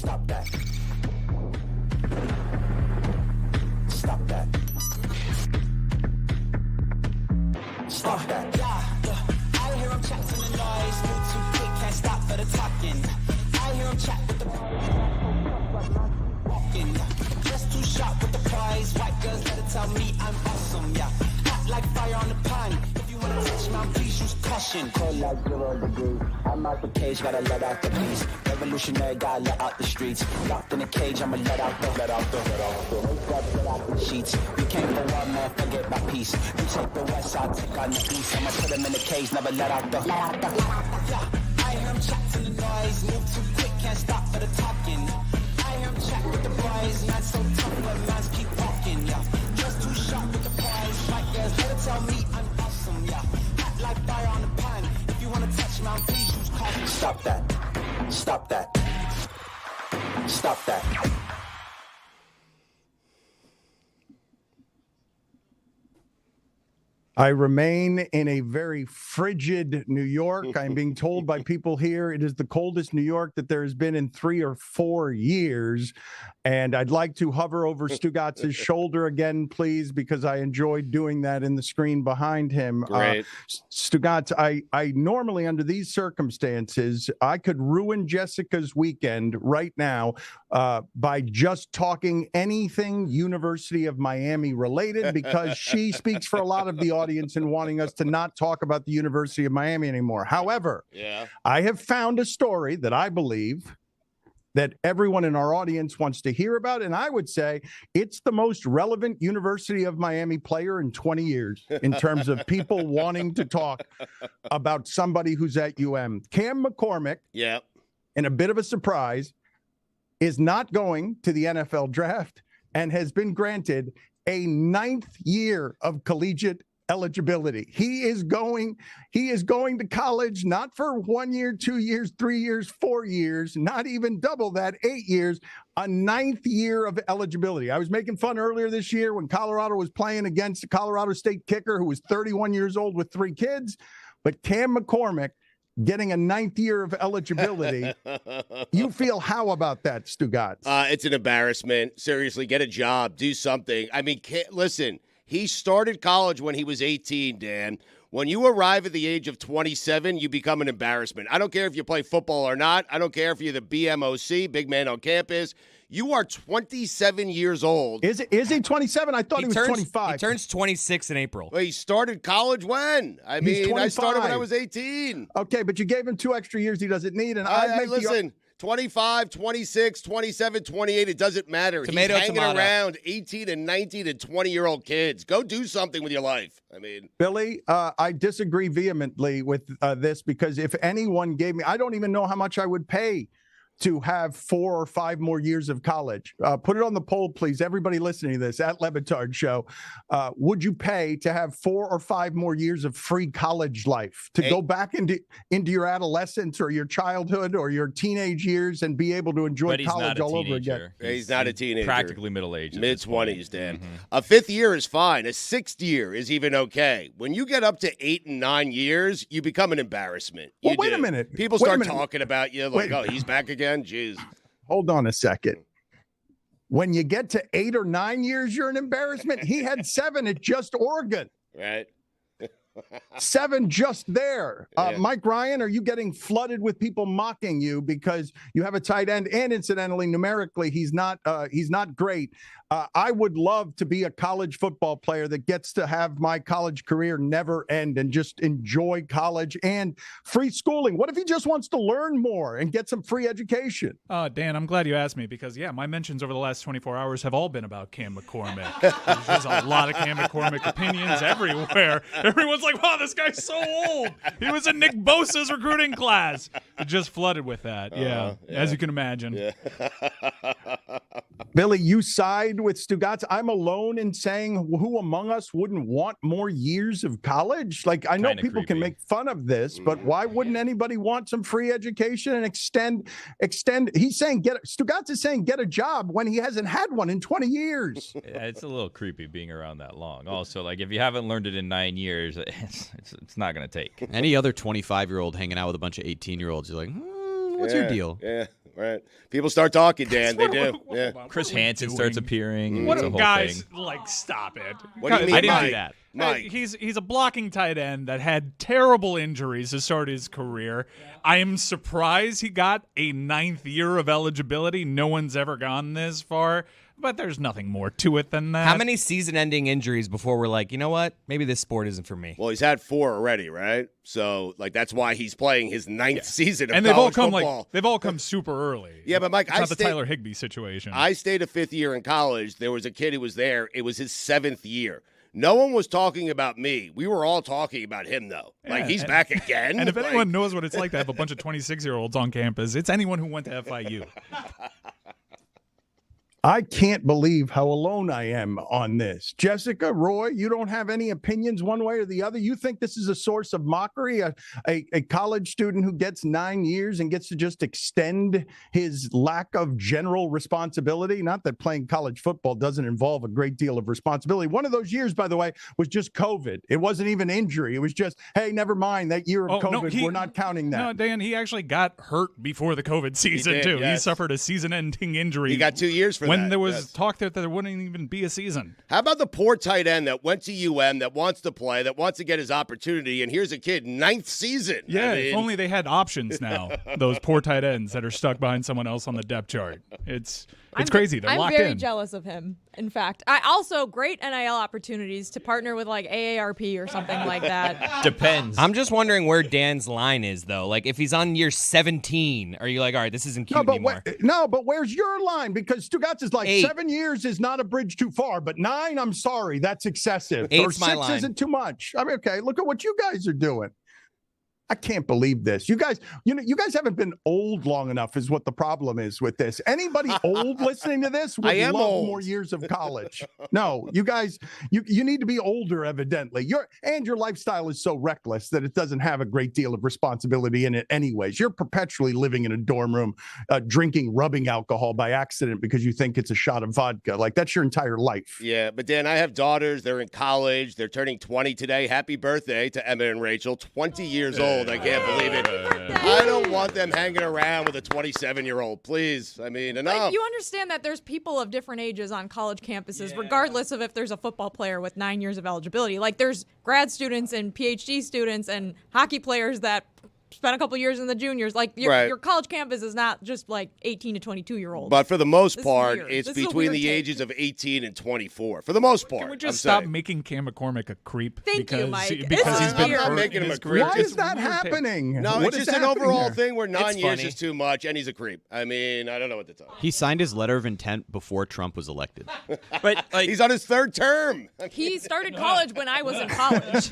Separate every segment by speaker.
Speaker 1: Stop that. Stop that. Stop that. I hear him chat to the noise. Move too quick, can't stop for the talking. I hear him chat with the walking. Just too sharp with the prize. White girls better tell me I'm awesome, yeah. Hot like fire on the pan. If you wanna touch my please use caution. Cold like 0 degrees. I'm out the cage, gotta let out the beast. Revolutionary, gotta let out the streets. Locked in a cage, I'ma let out the sheets. We came for war, man, forget about peace. You take the west, I'll take on the east. I'ma put them in the cage, never let out the. Yeah, I hear him chat to the noise. Move too quick, can't stop for the talking. I hear him chat with the boys. Not so tough, but mans keep walking, yeah. Just too sharp with the prize. White girls, better tell me I'm awesome, yeah. Hot like fire on the pan. If you wanna touch my please use caution. Stop that. Stop that. Stop that.
Speaker 2: I remain in a very frigid New York. I'm being told by people here it is the coldest New York that there has been in 3 or 4 years. And I'd like to hover over Stugotz's shoulder again, please, because I enjoyed doing that in the screen behind him.
Speaker 3: Great.
Speaker 2: Stugotz, I normally, under these circumstances, I could ruin Jessica's weekend right now by just talking anything University of Miami related, because she speaks for a lot of the audience in wanting us to not talk about the University of Miami anymore. However, I have found a story that I believe that everyone in our audience wants to hear about, and I would say it's the most relevant University of Miami player in 20 years in terms of people wanting to talk about somebody who's at Cam McCormick, in a bit of a surprise, is not going to the NFL draft and has been granted a 9th year of collegiate eligibility. He is going to college, not for 1 year, 2 years, 3 years, 4 years, not even double that, 8 years, a 9th year of eligibility. I was making fun earlier this year when Colorado was playing against a Colorado State kicker who was 31 years old with 3 kids, but Cam McCormick getting a 9th year of eligibility. You feel how about that, Stugotz?
Speaker 3: It's an embarrassment. Seriously, get a job, do something. I mean, listen, he started college when he was 18, Dan. When you arrive at the age of 27, you become an embarrassment. I don't care if you play football or not. I don't care if you're the BMOC, big man on campus. You are 27 years old.
Speaker 2: Is he 27? I thought he was 25.
Speaker 4: He turns 26 in April.
Speaker 3: Well, he started college when? I mean, I started when I was 18.
Speaker 2: Okay, but you gave him 2 extra years he doesn't need. And
Speaker 3: listen, 25, 26, 27, 28, it doesn't matter. He's hanging around 18 and 19 and 20-year-old kids. Go do something with your life. I mean,
Speaker 2: Billy, I disagree vehemently with this, because if anyone gave me, I don't even know how much I would pay to have 4 or 5 more years of college. Put it on the poll, please. Everybody listening to this, at Le Batard Show. Would you pay to have 4 or 5 more years of free college life, to go back into your adolescence or your childhood or your teenage years and be able to enjoy college all over again?
Speaker 3: He's not a teenager.
Speaker 4: Practically middle-aged.
Speaker 3: Mid-20s, Dan. Mm-hmm. A 5th year is fine. A 6th year is even okay. When you get up to 8 and 9 years, you become an embarrassment.
Speaker 2: Well, wait a minute.
Speaker 3: People start talking about you like, oh, he's back again? Jeez.
Speaker 2: Hold on a second. When you get to 8 or 9 years, you're an embarrassment. He had 7 at just Oregon.
Speaker 3: Right.
Speaker 2: 7 just there. Mike Ryan, are you getting flooded with people mocking you because you have a tight end? And incidentally, numerically, he's not great. I would love to be a college football player that gets to have my college career never end and just enjoy college and free schooling. What if he just wants to learn more and get some free education?
Speaker 5: Dan, I'm glad you asked me because, my mentions over the last 24 hours have all been about Cam McCormick. There's just a lot of Cam McCormick opinions everywhere. Everyone's like, wow, this guy's so old. He was in Nick Bosa's recruiting class. It just flooded with that, as you can imagine.
Speaker 3: Yeah.
Speaker 2: Billy, you side with Stugotz. I'm alone in saying who among us wouldn't want more years of college? Like, I know people can make fun of this, but why wouldn't anybody want some free education and extend? He's saying Stugotz is saying get a job when he hasn't had one in 20 years.
Speaker 4: Yeah, it's a little creepy being around that long. Also, like, if you haven't learned it in 9 years, it's not going to take.
Speaker 6: Any other 25-year-old hanging out with a bunch of 18-year-olds, you're like, what's your deal?
Speaker 3: Yeah. right? People start talking, Dan. They do. Yeah.
Speaker 4: Chris Hansen starts appearing.
Speaker 5: What
Speaker 4: It's a
Speaker 5: do
Speaker 4: whole
Speaker 5: guys
Speaker 4: thing.
Speaker 5: like? Stop it.
Speaker 3: What do you mean,
Speaker 4: I didn't
Speaker 3: Mike?
Speaker 4: do that.
Speaker 3: Mike.
Speaker 5: He's a blocking tight end that had terrible injuries to start his career. I am surprised he got a 9th year of eligibility. No one's ever gone this far, but there's nothing more to it than that.
Speaker 6: How many season-ending injuries before we're like, you know what? Maybe this sport isn't for me.
Speaker 3: Well, he's had 4 already, right? So, like, that's why he's playing his 9th season of
Speaker 5: and they've all
Speaker 3: college
Speaker 5: come
Speaker 3: football.
Speaker 5: they've all come super early.
Speaker 3: Yeah, but Mike,
Speaker 5: it's not the Tyler Higbee situation.
Speaker 3: I stayed a 5th year in college. There was a kid who was there. It was his 7th year. No one was talking about me. We were all talking about him, though. Like, he's back again.
Speaker 5: And if
Speaker 3: Like-
Speaker 5: anyone knows what it's like to have a bunch of 26-year-olds on campus, it's anyone who went to FIU.
Speaker 2: I can't believe how alone I am on this. Jessica, Roy, you don't have any opinions one way or the other? You think this is a source of mockery? A college student who gets 9 years and gets to just extend his lack of general responsibility? Not that playing college football doesn't involve a great deal of responsibility. One of those years, by the way, was just COVID. It wasn't even injury. It was just, hey, never mind, that year of COVID, we're not counting that.
Speaker 5: No, Dan, he actually got hurt before the COVID season,
Speaker 3: did,
Speaker 5: too.
Speaker 3: yes.
Speaker 5: He suffered a season-ending injury.
Speaker 3: He got 2 years for
Speaker 5: when
Speaker 3: that.
Speaker 5: there was
Speaker 3: Yes.
Speaker 5: talk that there wouldn't even be a season.
Speaker 3: How about the poor tight end that went to UM, that wants to play, that wants to get his opportunity, and here's a kid, 9th season.
Speaker 5: Yeah,
Speaker 3: I
Speaker 5: if
Speaker 3: mean,
Speaker 5: only they had options now. Those poor tight ends that are stuck behind someone else on the depth chart. It's crazy. They're
Speaker 7: I'm
Speaker 5: locked
Speaker 7: very
Speaker 5: in.
Speaker 7: jealous of him. In fact, I also great NIL opportunities to partner with like AARP or something like that.
Speaker 4: Depends.
Speaker 6: I'm just wondering where Dan's line is, though. Like, if he's on year 17, are you like, all right, this isn't cute anymore?
Speaker 2: But where's your line? Because Stugotz is like
Speaker 6: 8.
Speaker 2: 7 years is not a bridge too far, but 9, I'm sorry, that's excessive.
Speaker 6: 8's
Speaker 2: or 6
Speaker 6: my line.
Speaker 2: isn't too much. I mean, okay, look at what you guys are doing. I can't believe this. You guys haven't been old long enough is what the problem is with this. Anybody old listening to this would
Speaker 3: I am
Speaker 2: love
Speaker 3: old.
Speaker 2: more years of college. No, you guys, you need to be older, evidently. Your lifestyle is so reckless that it doesn't have a great deal of responsibility in it anyways. You're perpetually living in a dorm room, drinking rubbing alcohol by accident because you think it's a shot of vodka. Like, that's your entire life.
Speaker 3: Yeah, but Dan, I have daughters. They're in college. They're turning 20 today. Happy birthday to Emma and Rachel. 20 years old. I can't believe it. I don't want them hanging around with a 27-year-old. Please. I mean, enough.
Speaker 7: Like, you understand that there's people of different ages on college campuses, regardless of if there's a football player with 9 years of eligibility. Like, there's grad students and PhD students and hockey players that spent a couple years in the juniors. Like, your college campus is not just like 18 to 22-year-olds.
Speaker 3: But for the most
Speaker 7: This is
Speaker 3: part,
Speaker 7: weird.
Speaker 3: it's
Speaker 7: This is a
Speaker 3: between
Speaker 7: weird
Speaker 3: the
Speaker 7: take.
Speaker 3: ages of 18 and 24. For the most part.
Speaker 5: Can we just
Speaker 3: I'm
Speaker 5: stop
Speaker 3: saying.
Speaker 5: making Cam McCormick a creep?
Speaker 7: Thank you,
Speaker 5: because
Speaker 7: Mike.
Speaker 5: he-
Speaker 7: This
Speaker 5: because
Speaker 7: is
Speaker 5: he's been
Speaker 7: weird.
Speaker 5: hurt
Speaker 3: I'm making
Speaker 5: in
Speaker 3: him
Speaker 5: his
Speaker 3: a
Speaker 5: career.
Speaker 3: creep.
Speaker 2: Why
Speaker 3: It's
Speaker 2: is that
Speaker 5: weird take.
Speaker 2: happening?
Speaker 3: No,
Speaker 2: What
Speaker 3: it's
Speaker 2: is
Speaker 3: just an
Speaker 2: happening
Speaker 3: overall
Speaker 2: here?
Speaker 3: thing where 9
Speaker 6: It's
Speaker 3: years
Speaker 6: funny.
Speaker 3: is too much, and he's a creep. I mean, I don't know what to tell you.
Speaker 8: He signed his letter of intent before Trump was elected.
Speaker 4: But like,
Speaker 3: He's on his 3rd term.
Speaker 7: He started college when I was in college.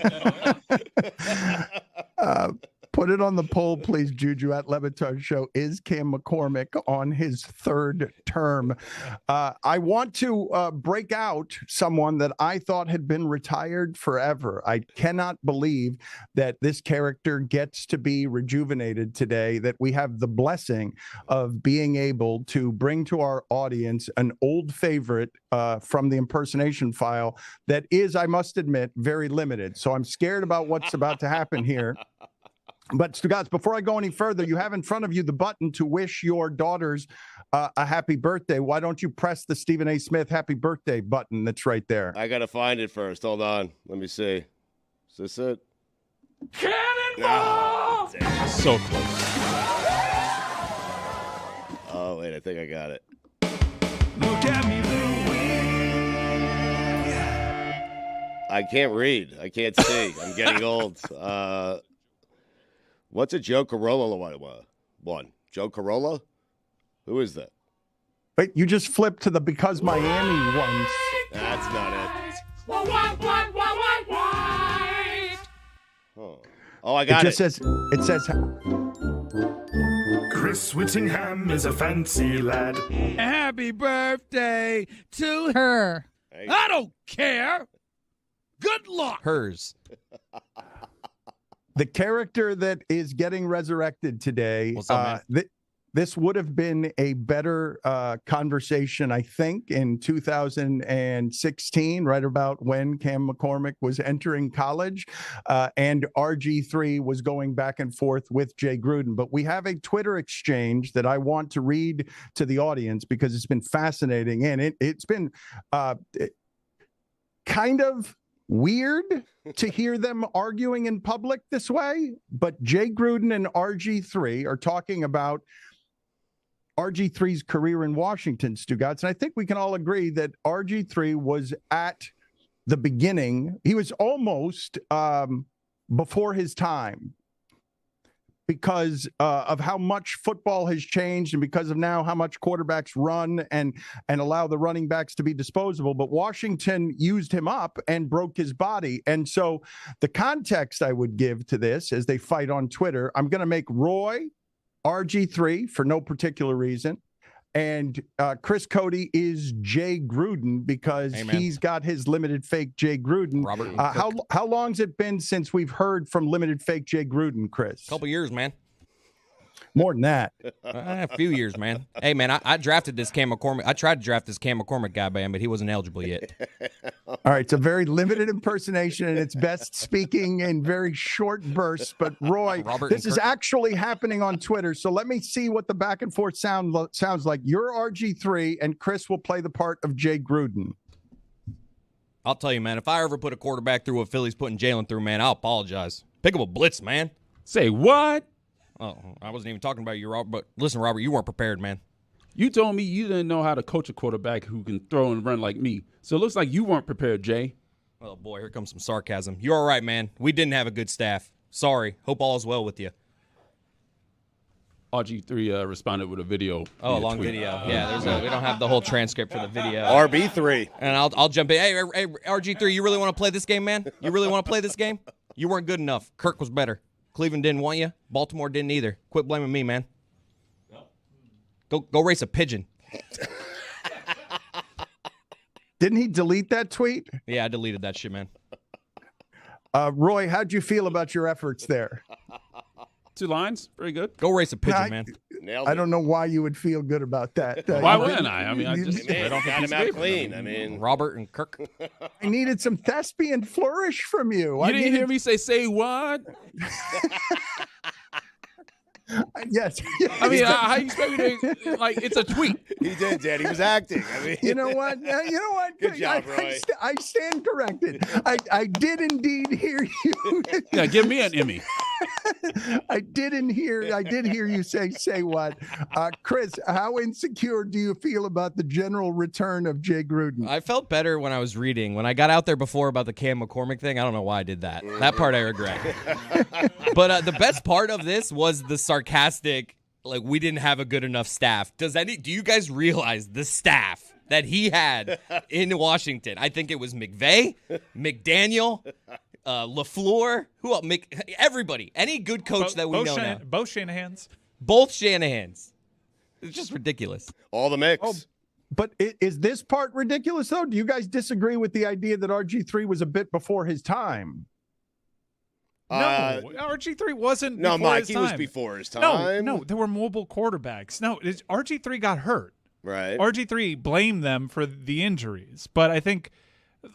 Speaker 2: Put it on the poll, please, Juju, at Le Batard Show. Is Cam McCormick on his 3rd term? I want to break out someone that I thought had been retired forever. I cannot believe that this character gets to be rejuvenated today, that we have the blessing of being able to bring to our audience an old favorite from the impersonation file that is, I must admit, very limited. So I'm scared about what's about to happen here. But Stugotz, before I go any further, you have in front of you the button to wish your daughters a happy birthday. Why don't you press the Stephen A. Smith happy birthday button that's right there?
Speaker 3: I got to find it first. Hold on. Let me see. Is this it?
Speaker 5: Cannonball! So close.
Speaker 3: Oh, wait. I think I got it.
Speaker 5: Look at me,
Speaker 3: I can't read. I can't see. I'm getting old. What's a Joe Corolla one? Joe Corolla? Who is that?
Speaker 2: Wait, you just flipped to the Because Miami ones.
Speaker 3: That's not it. Oh, I
Speaker 2: It
Speaker 3: got
Speaker 2: just says,
Speaker 9: Chris Whittingham is a fancy lad.
Speaker 10: Happy birthday to
Speaker 7: Her.
Speaker 3: Hey,
Speaker 10: I don't care. Good luck.
Speaker 6: Hers.
Speaker 2: the character that is getting resurrected today.
Speaker 6: What's up, man?
Speaker 2: this would have been a better conversation, I think, in 2016, right about when Cam McCormick was entering college, and RG3 was going back and forth with Jay Gruden. But we have a Twitter exchange that I want to read to the audience because it's been fascinating, and it's been kind of weird to hear them arguing in public this way. But Jay Gruden and RG3 are talking about RG3's career in Washington, Stugotz. And I think we can all agree that RG3 was at the beginning. He was almost before his time because of how much football has changed and because of now how much quarterbacks run and allow the running backs to be disposable. But Washington used him up and broke his body. And so the context I would give to this as they fight on Twitter, I'm going to make Roy RG3 for no particular reason. And Chris Cody is Jay Gruden because he's got his limited fake Jay Gruden.
Speaker 6: Robert,
Speaker 2: how long's it been since we've heard from limited fake Jay Gruden, Chris?
Speaker 6: A couple years, man.
Speaker 2: More than that.
Speaker 6: A few years, man. Hey, man, I drafted this Cam McCormick. I tried to draft this Cam McCormick guy, man, but he wasn't eligible yet.
Speaker 2: All right, it's a very limited impersonation, and it's best speaking in very short bursts. But, Roy, this is actually happening on Twitter, so let me see what the back and forth sounds like. You're RG3, and Chris will play the part of Jay Gruden.
Speaker 6: I'll tell you, man, if I ever put a quarterback through what Philly's putting Jalen through, man, I'll apologize. Pick up a blitz, man.
Speaker 10: Say what?
Speaker 6: Oh, I wasn't even talking about you, Robert. But listen, Robert, you weren't prepared, man.
Speaker 11: You told me you didn't know how to coach a quarterback who can throw and run like me. So it looks like you weren't prepared, Jay.
Speaker 6: Oh, boy, here comes some sarcasm. You're all right, man. We didn't have a good staff. Sorry. Hope all is well with you.
Speaker 11: RG3 responded with a video.
Speaker 6: Oh, a long video. Yeah, we don't have the whole transcript for the video.
Speaker 3: RB3.
Speaker 6: And I'll jump in. Hey, RG3, you really want to play this game, man? You really want to play this game? You weren't good enough. Kirk was better. Cleveland didn't want you. Baltimore didn't either. Quit blaming me, man. Go race a pigeon.
Speaker 2: Didn't he delete that tweet?
Speaker 6: Yeah, I deleted that shit, man.
Speaker 2: Roy, how'd you feel about your efforts there?
Speaker 11: 2 lines. Very good.
Speaker 6: Go race a pigeon, man.
Speaker 2: I don't know why you would feel good about that.
Speaker 11: Why wouldn't I? I mean, I just
Speaker 3: I don't got him out clean. I mean,
Speaker 6: Robert and Kirk.
Speaker 2: I needed some thespian flourish from you.
Speaker 11: You didn't hear me say what?
Speaker 2: Yes.
Speaker 11: I mean, how you expect me to, like, it's a tweet.
Speaker 3: He did, Dad. He was acting. I mean,
Speaker 2: You know what?
Speaker 3: Good job, Roy.
Speaker 2: I stand corrected. I did indeed hear you.
Speaker 11: Yeah, give me an Emmy.
Speaker 2: I did hear you say what. Chris, how insecure do you feel about the general return of Jay Gruden?
Speaker 6: I felt better when I was reading. When I got out there before about the Cam McCormick thing, I don't know why I did that. That part I regret. But the best part of this was the sarcastic, like, we didn't have a good enough staff. Do you guys realize the staff that he had in Washington? I think it was McVay, McDaniel, LaFleur, who else? Everybody, any good coach that we know now.
Speaker 5: Both Shanahans.
Speaker 6: Both Shanahans. It's just ridiculous.
Speaker 3: all the mix.
Speaker 2: Oh, but is this part ridiculous, though? Do you guys disagree with the idea that RG3 was a bit before his time?
Speaker 5: No, RG3 wasn't.
Speaker 3: No,
Speaker 5: before
Speaker 3: Mike,
Speaker 5: his
Speaker 3: he
Speaker 5: time.
Speaker 3: was before his time.
Speaker 5: No, there were mobile quarterbacks. No, RG3 got hurt.
Speaker 3: Right.
Speaker 5: RG3 blamed them for the injuries, but I think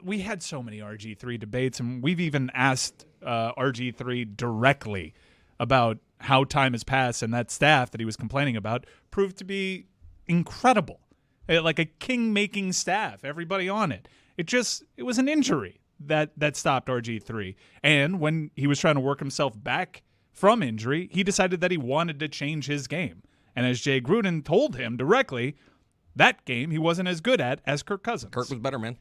Speaker 5: we had so many RG3 debates, and we've even asked RG3 directly about how time has passed, and that staff that he was complaining about proved to be incredible, like a king-making staff. Everybody on it. It was an injury that stopped RG3, and when he was trying to work himself back from injury, he decided that he wanted to change his game. And as Jay Gruden told him directly, that game he wasn't as good at as Kirk Cousins.
Speaker 6: Kirk was better, man.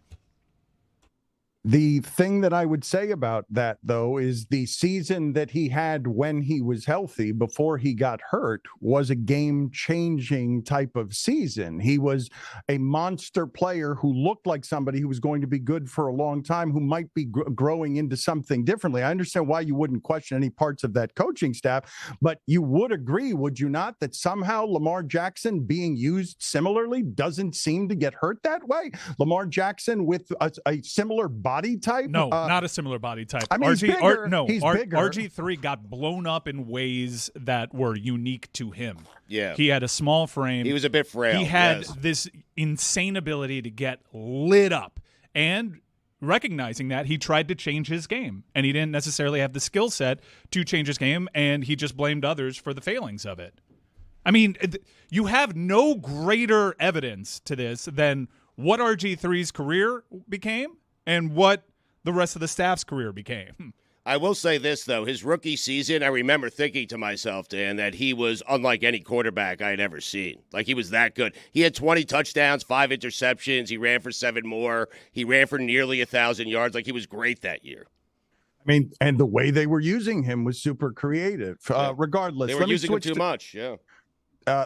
Speaker 2: The thing that I would say about that, though, is the season that he had when he was healthy before he got hurt was a game-changing type of season. He was a monster player who looked like somebody who was going to be good for a long time, who might be growing into something differently. I understand why you wouldn't question any parts of that coaching staff, but you would agree, would you not, that somehow Lamar Jackson being used similarly doesn't seem to get hurt that way? Lamar Jackson with a similar body type?
Speaker 5: No, not a similar body type.
Speaker 2: I mean, he's bigger. He's bigger.
Speaker 5: RG3 got blown up in ways that were unique to him.
Speaker 3: Yeah.
Speaker 5: He had a small frame.
Speaker 3: He was a bit frail.
Speaker 5: He had
Speaker 3: yes.
Speaker 5: this insane ability to get lit up. And recognizing that, he tried to change his game. And he didn't necessarily have the skill set to change his game, and he just blamed others for the failings of it. I mean, you have no greater evidence to this than what RG3's career became and what the rest of the staff's career became.
Speaker 3: I will say this, though. His rookie season, I remember thinking to myself, Dan, that he was unlike any quarterback I had ever seen. Like, he was that good. He had 20 touchdowns, 5 interceptions. He ran for 7 more. He ran for nearly 1,000 yards. Like, he was great that year.
Speaker 2: I mean, and the way they were using him was super creative. Regardless.
Speaker 3: They were using him too much, yeah.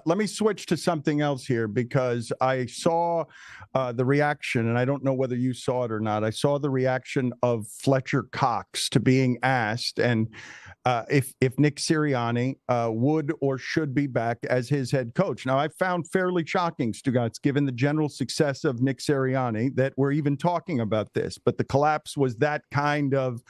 Speaker 2: Let me switch to something else here because I saw the reaction, and I don't know whether you saw it or not. I saw the reaction of Fletcher Cox to being asked and if Nick Sirianni would or should be back as his head coach. Now, I found fairly shocking, Stugotz, given the general success of Nick Sirianni, that we're even talking about this. But the collapse was that kind of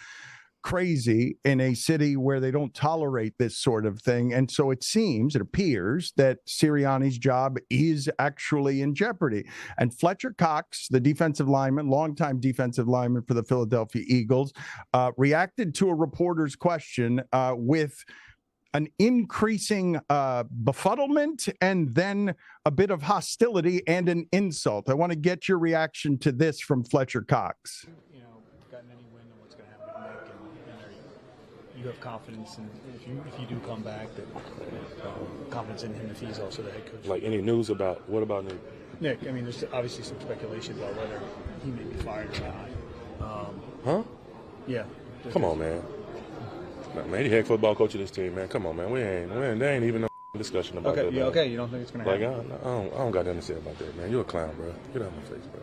Speaker 2: crazy in a city where they don't tolerate this sort of thing. And so it appears that Sirianni's job is actually in jeopardy. And Fletcher Cox, the defensive lineman, longtime defensive lineman for the Philadelphia Eagles, reacted to a reporter's question with an increasing befuddlement and then a bit of hostility and an insult. I want to get your reaction to this from Fletcher Cox.
Speaker 12: You have confidence in if you do come back, that confidence in him if he's also the head coach.
Speaker 13: Like any news about what about Nick?
Speaker 12: Nick, I mean, there's obviously some speculation about whether he may be fired or not.
Speaker 13: Huh?
Speaker 12: Yeah.
Speaker 13: Come on, man. Man, he head football coach of this team, man. Come on, man. There ain't even no discussion about that.
Speaker 12: Yeah, okay. You don't think it's gonna happen?
Speaker 13: I don't got nothing to say about that, man. You're a clown, bro. Get out of my face, bro.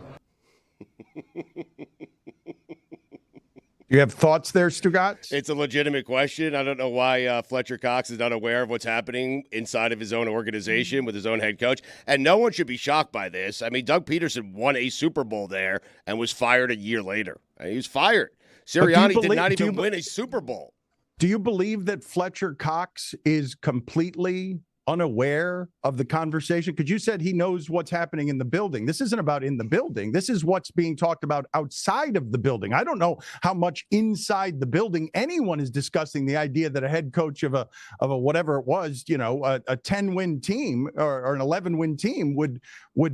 Speaker 2: You have thoughts there, Stugotz?
Speaker 3: It's a legitimate question. I don't know why Fletcher Cox is not aware of what's happening inside of his own organization with his own head coach. And no one should be shocked by this. I mean, Doug Peterson won a Super Bowl there and was fired a year later. He was fired. Sirianni did not even win a Super Bowl.
Speaker 2: Do you believe that Fletcher Cox is completely unaware of the conversation? Because you said he knows what's happening in the building. This isn't about in the building. This is what's being talked about outside of the building. I don't know how much inside the building anyone is discussing the idea that a head coach of a whatever it was, a 10-win team or an 11-win team would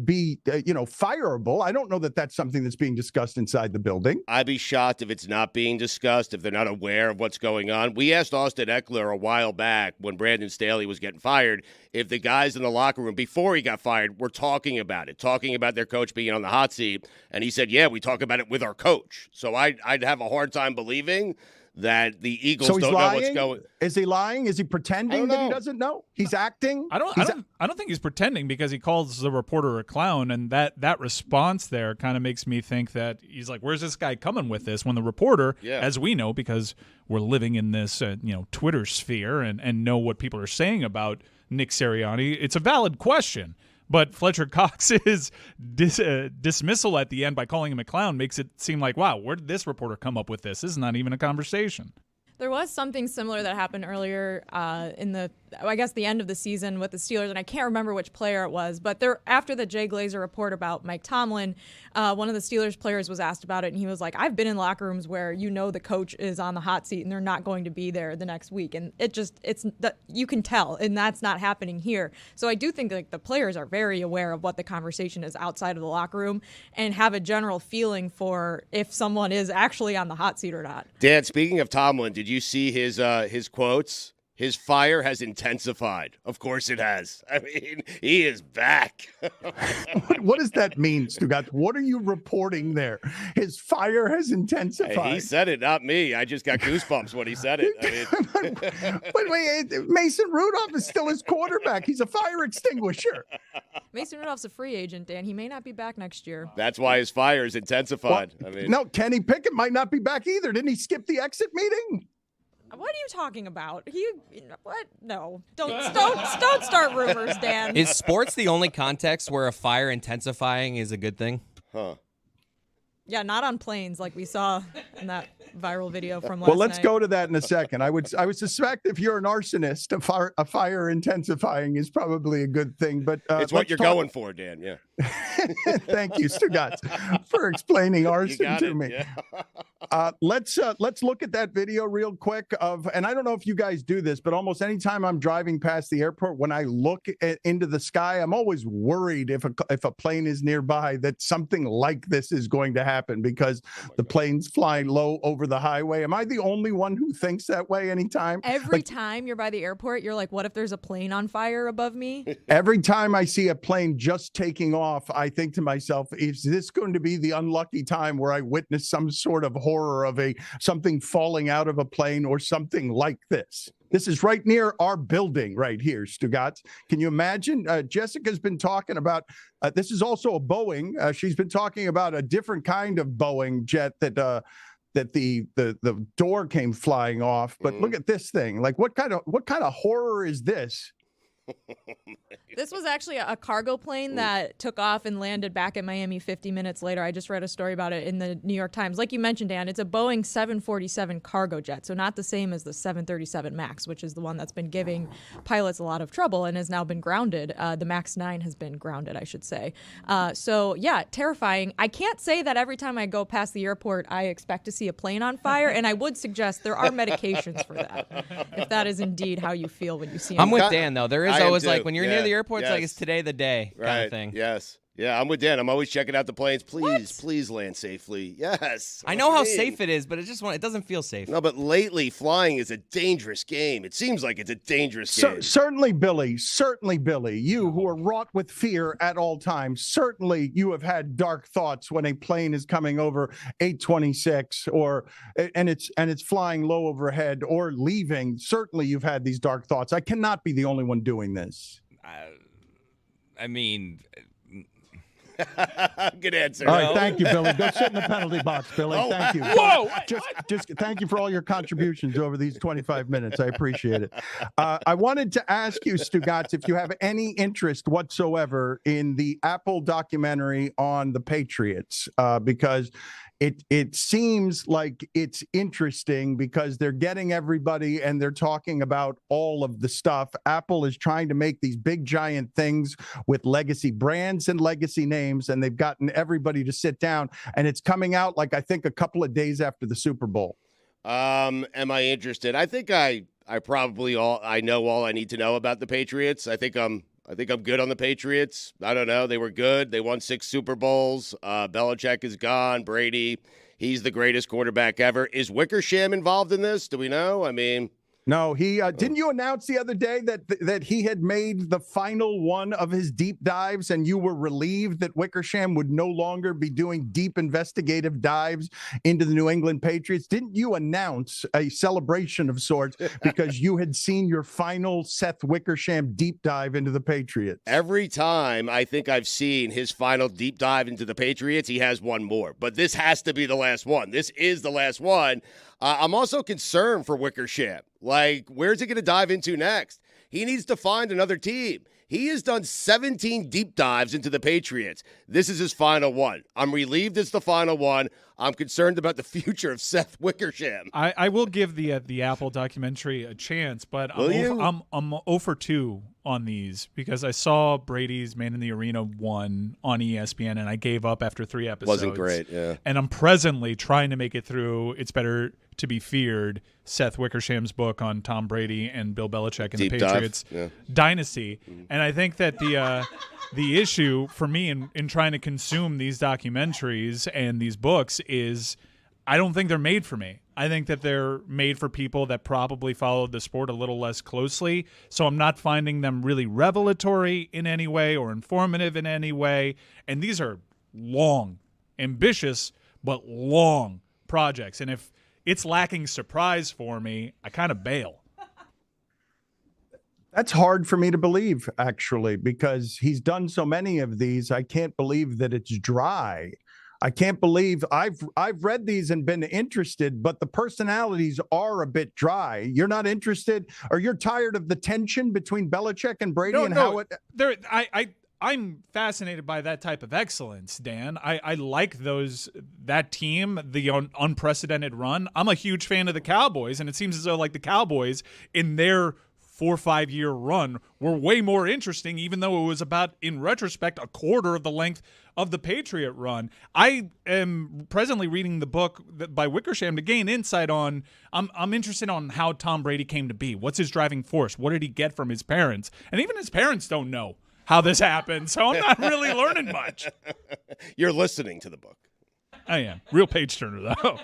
Speaker 2: be, fireable. I don't know that that's something that's being discussed inside the building.
Speaker 3: I'd be shocked if it's not being discussed, if they're not aware of what's going on. We asked Austin Eckler a while back when Brandon Staley was getting fired if the guys in the locker room before he got fired were talking about their coach being on the hot seat. And he said, yeah, we talk about it with our coach. So I'd have a hard time believing that the Eagles don't know what's going.
Speaker 2: Is he lying? Is he pretending that he doesn't know? He's acting?
Speaker 5: I don't think he's pretending, because he calls the reporter a clown, and that response there kind of makes me think that he's like, where's this guy coming with this? When the reporter, as we know, because we're living in this Twitter sphere and know what people are saying about Nick Sirianni, it's a valid question. But Fletcher Cox's dismissal at the end by calling him a clown makes it seem like, wow, where did this reporter come up with this? This is not even a conversation.
Speaker 7: There was something similar that happened earlier in the end of the season with the Steelers, and I can't remember which player it was, but after the Jay Glazer report about Mike Tomlin, one of the Steelers players was asked about it, and he was like, I've been in locker rooms where the coach is on the hot seat and they're not going to be there the next week, and you can tell, and that's not happening here. So I do think the players are very aware of what the conversation is outside of the locker room and have a general feeling for if someone is actually on the hot seat or not.
Speaker 3: Dan, speaking of Tomlin, did you see his quotes? His fire has intensified. Of course it has. I mean, he is back.
Speaker 2: What does that mean, Stugotz? What are you reporting there? His fire has intensified.
Speaker 3: Hey, he said it, not me. I just got goosebumps when he said it.
Speaker 2: Wait, Mason Rudolph is still his quarterback. He's a fire extinguisher.
Speaker 7: Mason Rudolph's a free agent, Dan. He may not be back next year.
Speaker 3: That's why his fire is intensified.
Speaker 2: No, Kenny Pickett might not be back either. Didn't he skip the exit meeting?
Speaker 7: What are you talking about? What? No. Don't start rumors, Dan.
Speaker 6: Is sports the only context where a fire intensifying is a good thing?
Speaker 3: Huh.
Speaker 7: Yeah, not on planes like we saw in that viral video from last
Speaker 2: Well, let's
Speaker 7: night.
Speaker 2: go to that in a second. I would suspect if you're an arsonist, a fire intensifying is probably a good thing. But
Speaker 3: it's what you're going for, Dan. Yeah.
Speaker 2: Thank you, Stugotz, for explaining arson to me.
Speaker 3: Yeah.
Speaker 2: Let's look at that video real quick and I don't know if you guys do this, but almost anytime I'm driving past the airport, when I look into the sky, I'm always worried if a plane is nearby that something like this is going to happen because the plane's flying low over the highway. Am I the only one who thinks that way anytime?
Speaker 7: Every time you're by the airport, you're like, what if there's a plane on fire above me?
Speaker 2: Every time I see a plane just taking off, I think to myself, is this going to be the unlucky time where I witness some sort of horror of something falling out of a plane or something like this? This is right near our building right here, Stugotz. Can you imagine? Jessica's been talking about, this is also a Boeing. She's been talking about a different kind of Boeing jet that the door came flying off. But look at this thing. Like, what kind of horror is this?
Speaker 7: This was actually a cargo plane that took off and landed back at Miami 50 minutes later. I just read a story about it in the New York Times. Like you mentioned, Dan, it's a Boeing 747 cargo jet, so not the same as the 737 MAX, which is the one that's been giving pilots a lot of trouble and has now been grounded. The MAX 9 has been grounded, I should say. So, yeah, terrifying. I can't say that every time I go past the airport, I expect to see a plane on fire, and I would suggest there are medications for that, if that is indeed how you feel when you see
Speaker 6: I'm
Speaker 7: them.
Speaker 6: with Dan, though. There is always like when you're near the airport, it's like it's today the day kind of thing.
Speaker 3: Yes. Yeah, I'm with Dan. I'm always checking out the planes. Please land safely. Yes.
Speaker 6: I know how safe it is, but it doesn't feel safe.
Speaker 3: No, but lately flying is a dangerous game. It seems like it's a dangerous game.
Speaker 2: Certainly, Billy. You who are wrought with fear at all times. Certainly, you have had dark thoughts when a plane is coming over 826 and it's flying low overhead or leaving. Certainly, you've had these dark thoughts. I cannot be the only one doing this.
Speaker 4: I mean.
Speaker 3: Good answer.
Speaker 2: All right, thank you, Billy. Go sit in the penalty box, Billy. Thank you.
Speaker 10: Whoa!
Speaker 2: Just thank you for all your contributions over these 25 minutes. I appreciate it. I wanted to ask you, Stugotz, if you have any interest whatsoever in the Apple documentary on the Patriots, because it seems like it's interesting because they're getting everybody and they're talking about all of the stuff. Apple is trying to make these big giant things with legacy brands and legacy names, and they've gotten everybody to sit down, and it's coming out like I think a couple of days after the Super Bowl.
Speaker 3: Am I interested? I think I know all I need to know about the Patriots. I think I'm good on the Patriots. I don't know. They were good. They won 6 Super Bowls. Belichick is gone. Brady, he's the greatest quarterback ever. Is Wickersham involved in this? Do we know? I mean,
Speaker 2: no, he didn't you announce the other day that he had made the final one of his deep dives, and you were relieved that Wickersham would no longer be doing deep investigative dives into the New England Patriots? Didn't you announce a celebration of sorts because you had seen your final Seth Wickersham deep dive into the Patriots?
Speaker 3: Every time I think I've seen his final deep dive into the Patriots, he has one more. But this has to be the last one. This is the last one. I'm also concerned for Wickersham. Like, where's he going to dive into next? He needs to find another team. He has done 17 deep dives into the Patriots. This is his final one. I'm relieved it's the final one. I'm concerned about the future of Seth Wickersham.
Speaker 5: I will give the Apple documentary a chance, but I'm 0 for 2 on these because I saw Brady's Man in the Arena 1 on ESPN, and I gave up after 3 episodes.
Speaker 3: Wasn't great, yeah.
Speaker 5: And I'm presently trying to make it through It's Better to Be Feared, Seth Wickersham's book on Tom Brady and Bill Belichick and
Speaker 3: Deep
Speaker 5: the
Speaker 3: dive.
Speaker 5: Patriots dynasty. And I think that the issue for me in trying to consume these documentaries and these books is I don't think they're made for me. I think that they're made for people that probably followed the sport a little less closely. So I'm not finding them really revelatory in any way or informative in any way. And these are long, ambitious, but long projects. And if it's lacking surprise for me, I kind of bail.
Speaker 2: That's hard for me to believe, actually, because he's done so many of these. I can't believe that it's dry. I can't believe I've read these and been interested, but the personalities are a bit dry. You're not interested, or you're tired of the tension between Belichick and Brady how it.
Speaker 5: I'm fascinated by that type of excellence, Dan. I like that team, the unprecedented run. I'm a huge fan of the Cowboys, and it seems as though like the Cowboys in their 4 or 5 year run were way more interesting, even though it was about, in retrospect, a quarter of the length of the Patriot run. I am presently reading the book by Wickersham to gain insight on. I'm interested on how Tom Brady came to be. What's his driving force? What did he get from his parents? And even his parents don't know how this happened, so I'm not really learning much.
Speaker 3: You're listening to the book.
Speaker 5: I am. Real page turner, though.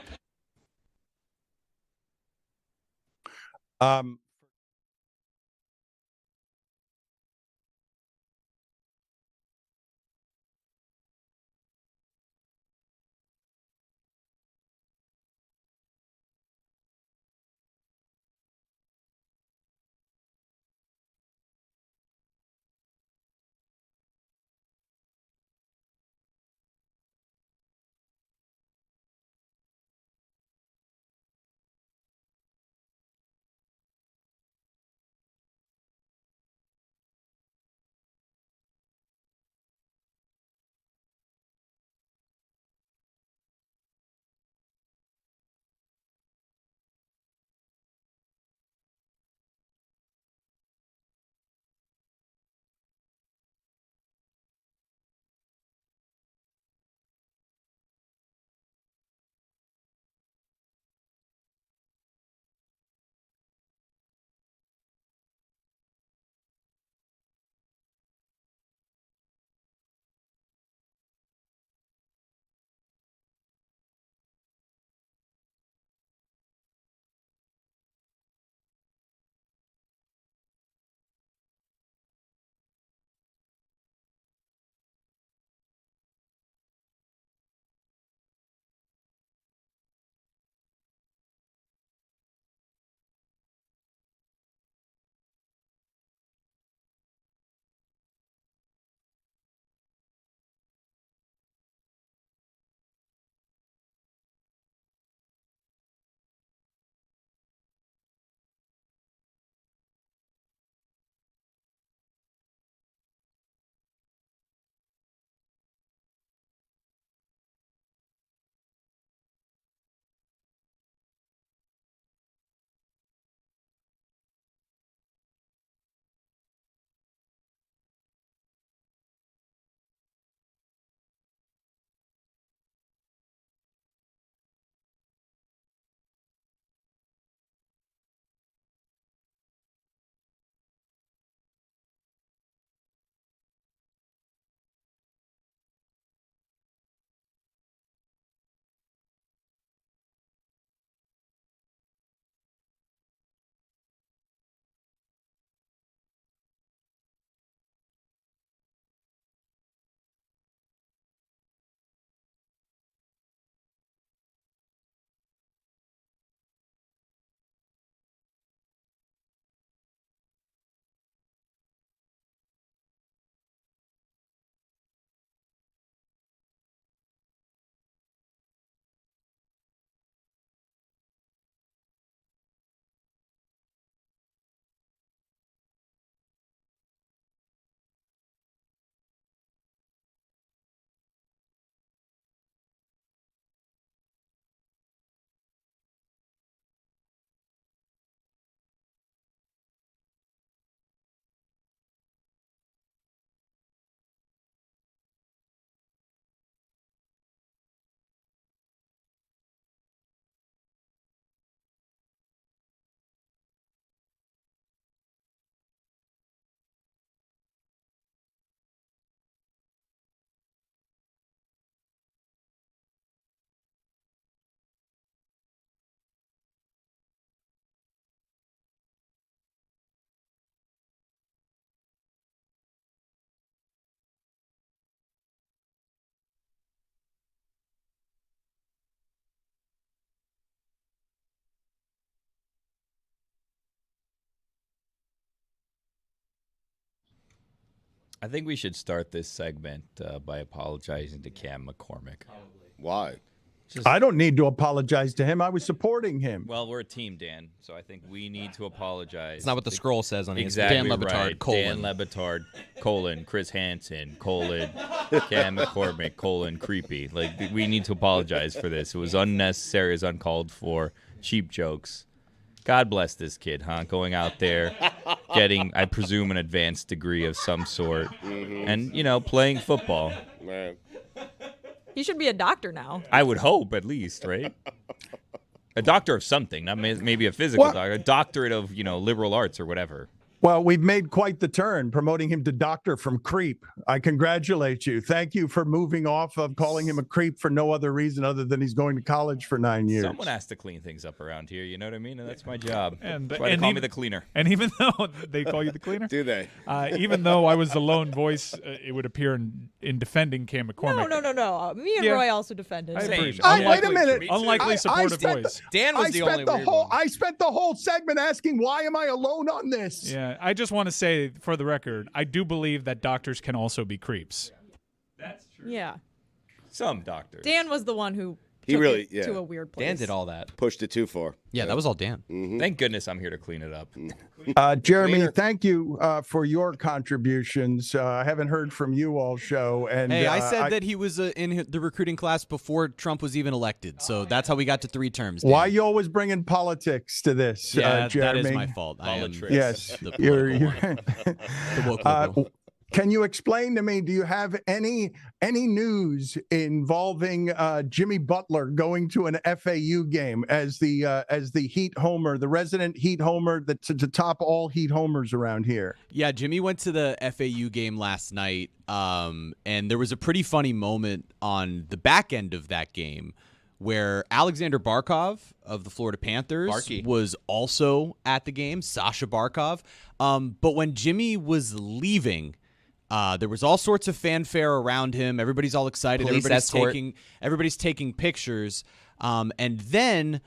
Speaker 4: I think we should start this segment by apologizing to Cam McCormick.
Speaker 3: Why?
Speaker 2: I don't need to apologize to him. I was supporting him.
Speaker 4: Well, we're a team, Dan, so I think we need to apologize.
Speaker 6: It's not what the scroll says on
Speaker 4: exactly
Speaker 6: Dan Le Batard,
Speaker 4: right.
Speaker 6: colon.
Speaker 4: Dan Le Batard, colon, Chris Hansen, colon, Cam McCormick, colon, creepy. Like, we need to apologize for this. It was unnecessary, it was uncalled for, cheap jokes. God bless this kid, huh? Going out there, getting, I presume, an advanced degree of some sort, and, playing football.
Speaker 3: Man.
Speaker 7: He should be a doctor now.
Speaker 4: I would hope, at least, right? A doctor of something, not maybe a physical doctor, a doctorate of, liberal arts or whatever.
Speaker 2: Well, we've made quite the turn, promoting him to doctor from creep. I congratulate you. Thank you for moving off of calling him a creep for no other reason other than he's going to college for 9 years.
Speaker 4: Someone has to clean things up around here, you know what I mean? And that's my job.
Speaker 5: And
Speaker 4: Try to call me the cleaner.
Speaker 5: And even though they call you the cleaner?
Speaker 3: Do they?
Speaker 5: Even though I was the lone voice, it would appear in defending Cam McCormick.
Speaker 7: No. Me and Roy also defended.
Speaker 2: Wait a minute.
Speaker 5: Unlikely supportive voice.
Speaker 6: Dan was the only weird one.
Speaker 2: I spent the whole segment asking, why am I alone on this?
Speaker 5: Yeah, I just want to say, for the record, I do believe that doctors can also be creeps.
Speaker 4: That's true.
Speaker 7: Yeah.
Speaker 4: Some doctors.
Speaker 7: Dan was the one who
Speaker 3: He
Speaker 7: took
Speaker 3: really,
Speaker 7: it to a weird place.
Speaker 6: Dan did all that.
Speaker 3: Pushed it too far.
Speaker 6: Yeah, that was all Dan.
Speaker 4: Thank goodness I'm here to clean it up.
Speaker 2: Jeremy, thank you for your contributions. I haven't heard from you all show. And
Speaker 8: hey, I said that he was in the recruiting class before Trump was even elected. So that's how we got to 3 terms. Dan.
Speaker 2: Why you always bringing politics to this,
Speaker 8: Yeah,
Speaker 2: Jeremy?
Speaker 8: that is my fault.
Speaker 2: Yes, you're
Speaker 8: the woke liberal.
Speaker 2: Can you explain to me, do you have any news involving Jimmy Butler going to an FAU game as the Heat homer, the resident Heat homer to top all Heat homers around here?
Speaker 8: Yeah, Jimmy went to the FAU game last night, and there was a pretty funny moment on the back end of that game where Alexander Barkov of the Florida Panthers was also at the game, Sasha Barkov. But when Jimmy was leaving, there was all sorts of fanfare around him. Everybody's all excited. Everybody's taking pictures. And then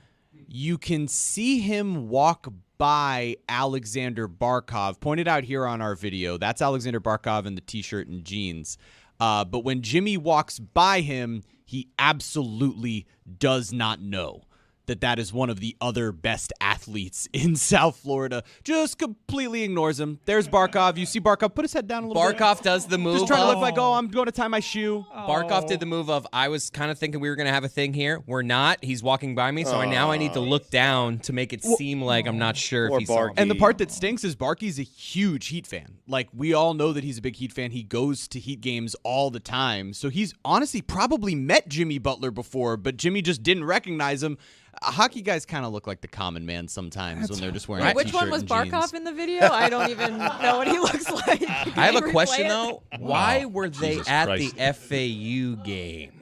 Speaker 8: you can see him walk by Alexander Barkov, pointed out here on our video. That's Alexander Barkov in the T-shirt and jeans. But when Jimmy walks by him, he absolutely does not know that is one of the other best athletes in South Florida. Just completely ignores him. There's Barkov. You see Barkov put his head down a little bit.
Speaker 6: Barkov does the move.
Speaker 8: Just trying to look like, I'm going to tie my shoe.
Speaker 6: Barkov did the move of, I was kind of thinking we were going to have a thing here. We're not. He's walking by me, so now I need to look down to make it seem like I'm not sure if he saw me.
Speaker 8: And the part that stinks is Barkey's a huge Heat fan. Like, we all know that he's a big Heat fan. He goes to Heat games all the time. So he's honestly probably met Jimmy Butler before, but Jimmy just didn't recognize him. Hockey guys kind of look like the common man sometimes when they're just wearing a
Speaker 7: Which
Speaker 8: t-shirt
Speaker 7: one was
Speaker 8: and
Speaker 7: Barkov
Speaker 8: jeans.
Speaker 7: in the video? I don't even know what he looks like.
Speaker 6: I have a question, though. Why were they
Speaker 5: Jesus
Speaker 6: at
Speaker 5: Christ.
Speaker 6: the FAU game?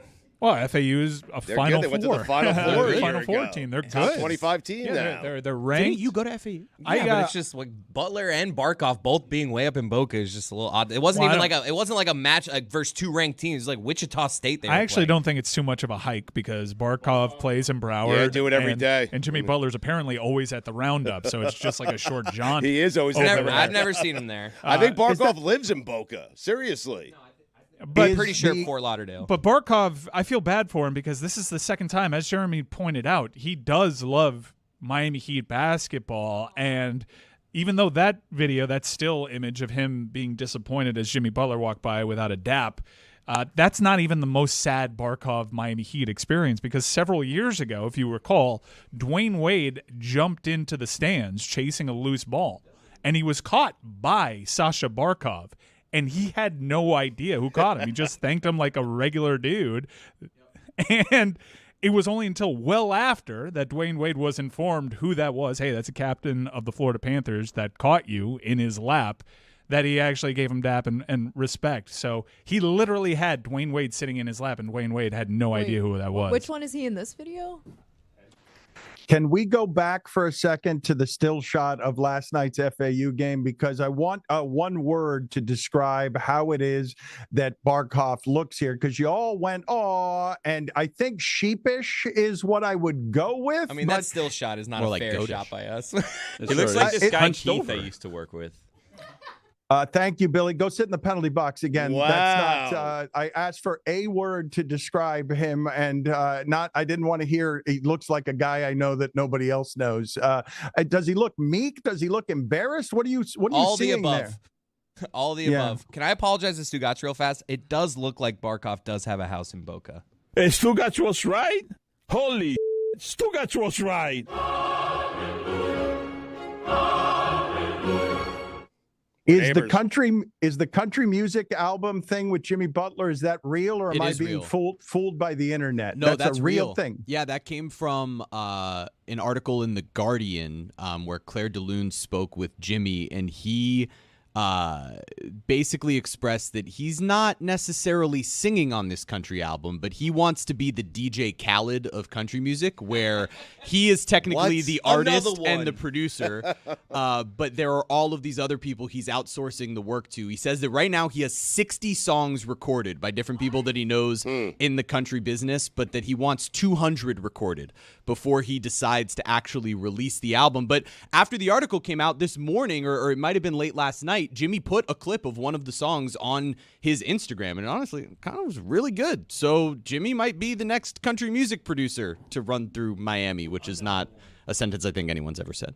Speaker 5: Well, FAU is a
Speaker 3: They're
Speaker 5: Final
Speaker 3: good. They
Speaker 5: Four.
Speaker 3: went to the Final Four.
Speaker 5: They're
Speaker 3: a
Speaker 5: a Final
Speaker 3: year
Speaker 5: Four
Speaker 3: ago.
Speaker 5: team. They're
Speaker 3: Top
Speaker 5: good.
Speaker 3: 25 team now.
Speaker 5: They're ranked.
Speaker 8: Didn't you go to FAU?
Speaker 6: Yeah, but it's just like Butler and Barkov both being way up in Boca is just a little odd. It wasn't even like a match versus 2 ranked teams. It was like Wichita State.
Speaker 5: I actually don't think it's too much of a hike because Barkov plays in Broward.
Speaker 3: Yeah, do it every day.
Speaker 5: And Jimmy Butler's apparently always at the roundup, so it's just like a short jaunt.
Speaker 3: He is always
Speaker 6: I've never seen him there.
Speaker 3: I think Barkov lives in Boca. Seriously.
Speaker 5: But
Speaker 6: I'm pretty sure Fort Lauderdale.
Speaker 5: But Barkov, I feel bad for him because this is the second time, as Jeremy pointed out, he does love Miami Heat basketball. And even though that video, that still image of him being disappointed as Jimmy Butler walked by without a dap, that's not even the most sad Barkov Miami Heat experience because several years ago, if you recall, Dwayne Wade jumped into the stands chasing a loose ball. And he was caught by Sasha Barkov. And he had no idea who caught him. He just thanked him like a regular dude. And it was only until well after that Dwayne Wade was informed who that was. Hey, that's a captain of the Florida Panthers that caught you in his lap, that he actually gave him dap and respect. So he literally had Dwayne Wade sitting in his lap, and Dwayne Wade had no idea who that was.
Speaker 7: Which one is he in this video?
Speaker 2: Can we go back for a second to the still shot of last night's FAU game? Because I want one word to describe how it is that Barkov looks here. Because you all went, "Aw," and I think sheepish is what I would go with.
Speaker 6: I mean, that still shot is not
Speaker 8: More
Speaker 6: a
Speaker 8: like
Speaker 6: fair
Speaker 8: goatish.
Speaker 6: shot by us.
Speaker 4: He looks like this guy
Speaker 2: hunched
Speaker 4: Keith
Speaker 2: over.
Speaker 4: I used to work with.
Speaker 2: Thank you, Billy. Go sit in the penalty box again.
Speaker 3: Wow.
Speaker 2: That's not. I asked for a word to describe him, and not. I didn't want to hear. He looks like a guy I know that nobody else knows. Does he look meek? Does he look embarrassed? What are you seeing there?
Speaker 6: All the above. Can I apologize to Stugotz real fast? It does look like Barkov does have a house in Boca.
Speaker 10: Hey, Stugotz was right. Holy Stugotz was right.
Speaker 2: Is the country music album thing with Jimmy Butler, is that real, or am I being fooled by the internet?
Speaker 8: No,
Speaker 2: that's a real thing.
Speaker 8: Yeah, that came from an article in The Guardian where Claire DeLune spoke with Jimmy, and he basically expressed that he's not necessarily singing on this country album, but he wants to be the DJ Khaled of country music, where he is technically the artist and the producer, but there are all of these other people he's outsourcing the work to. He says that right now he has 60 songs recorded by different people that he knows in the country business, but that he wants 200 recorded before he decides to actually release the album. But after the article came out this morning, or it might have been late last night, Jimmy put a clip of one of the songs on his Instagram, and honestly, it kind of was really good. So Jimmy might be the next country music producer to run through Miami, which is not a sentence I think anyone's ever said.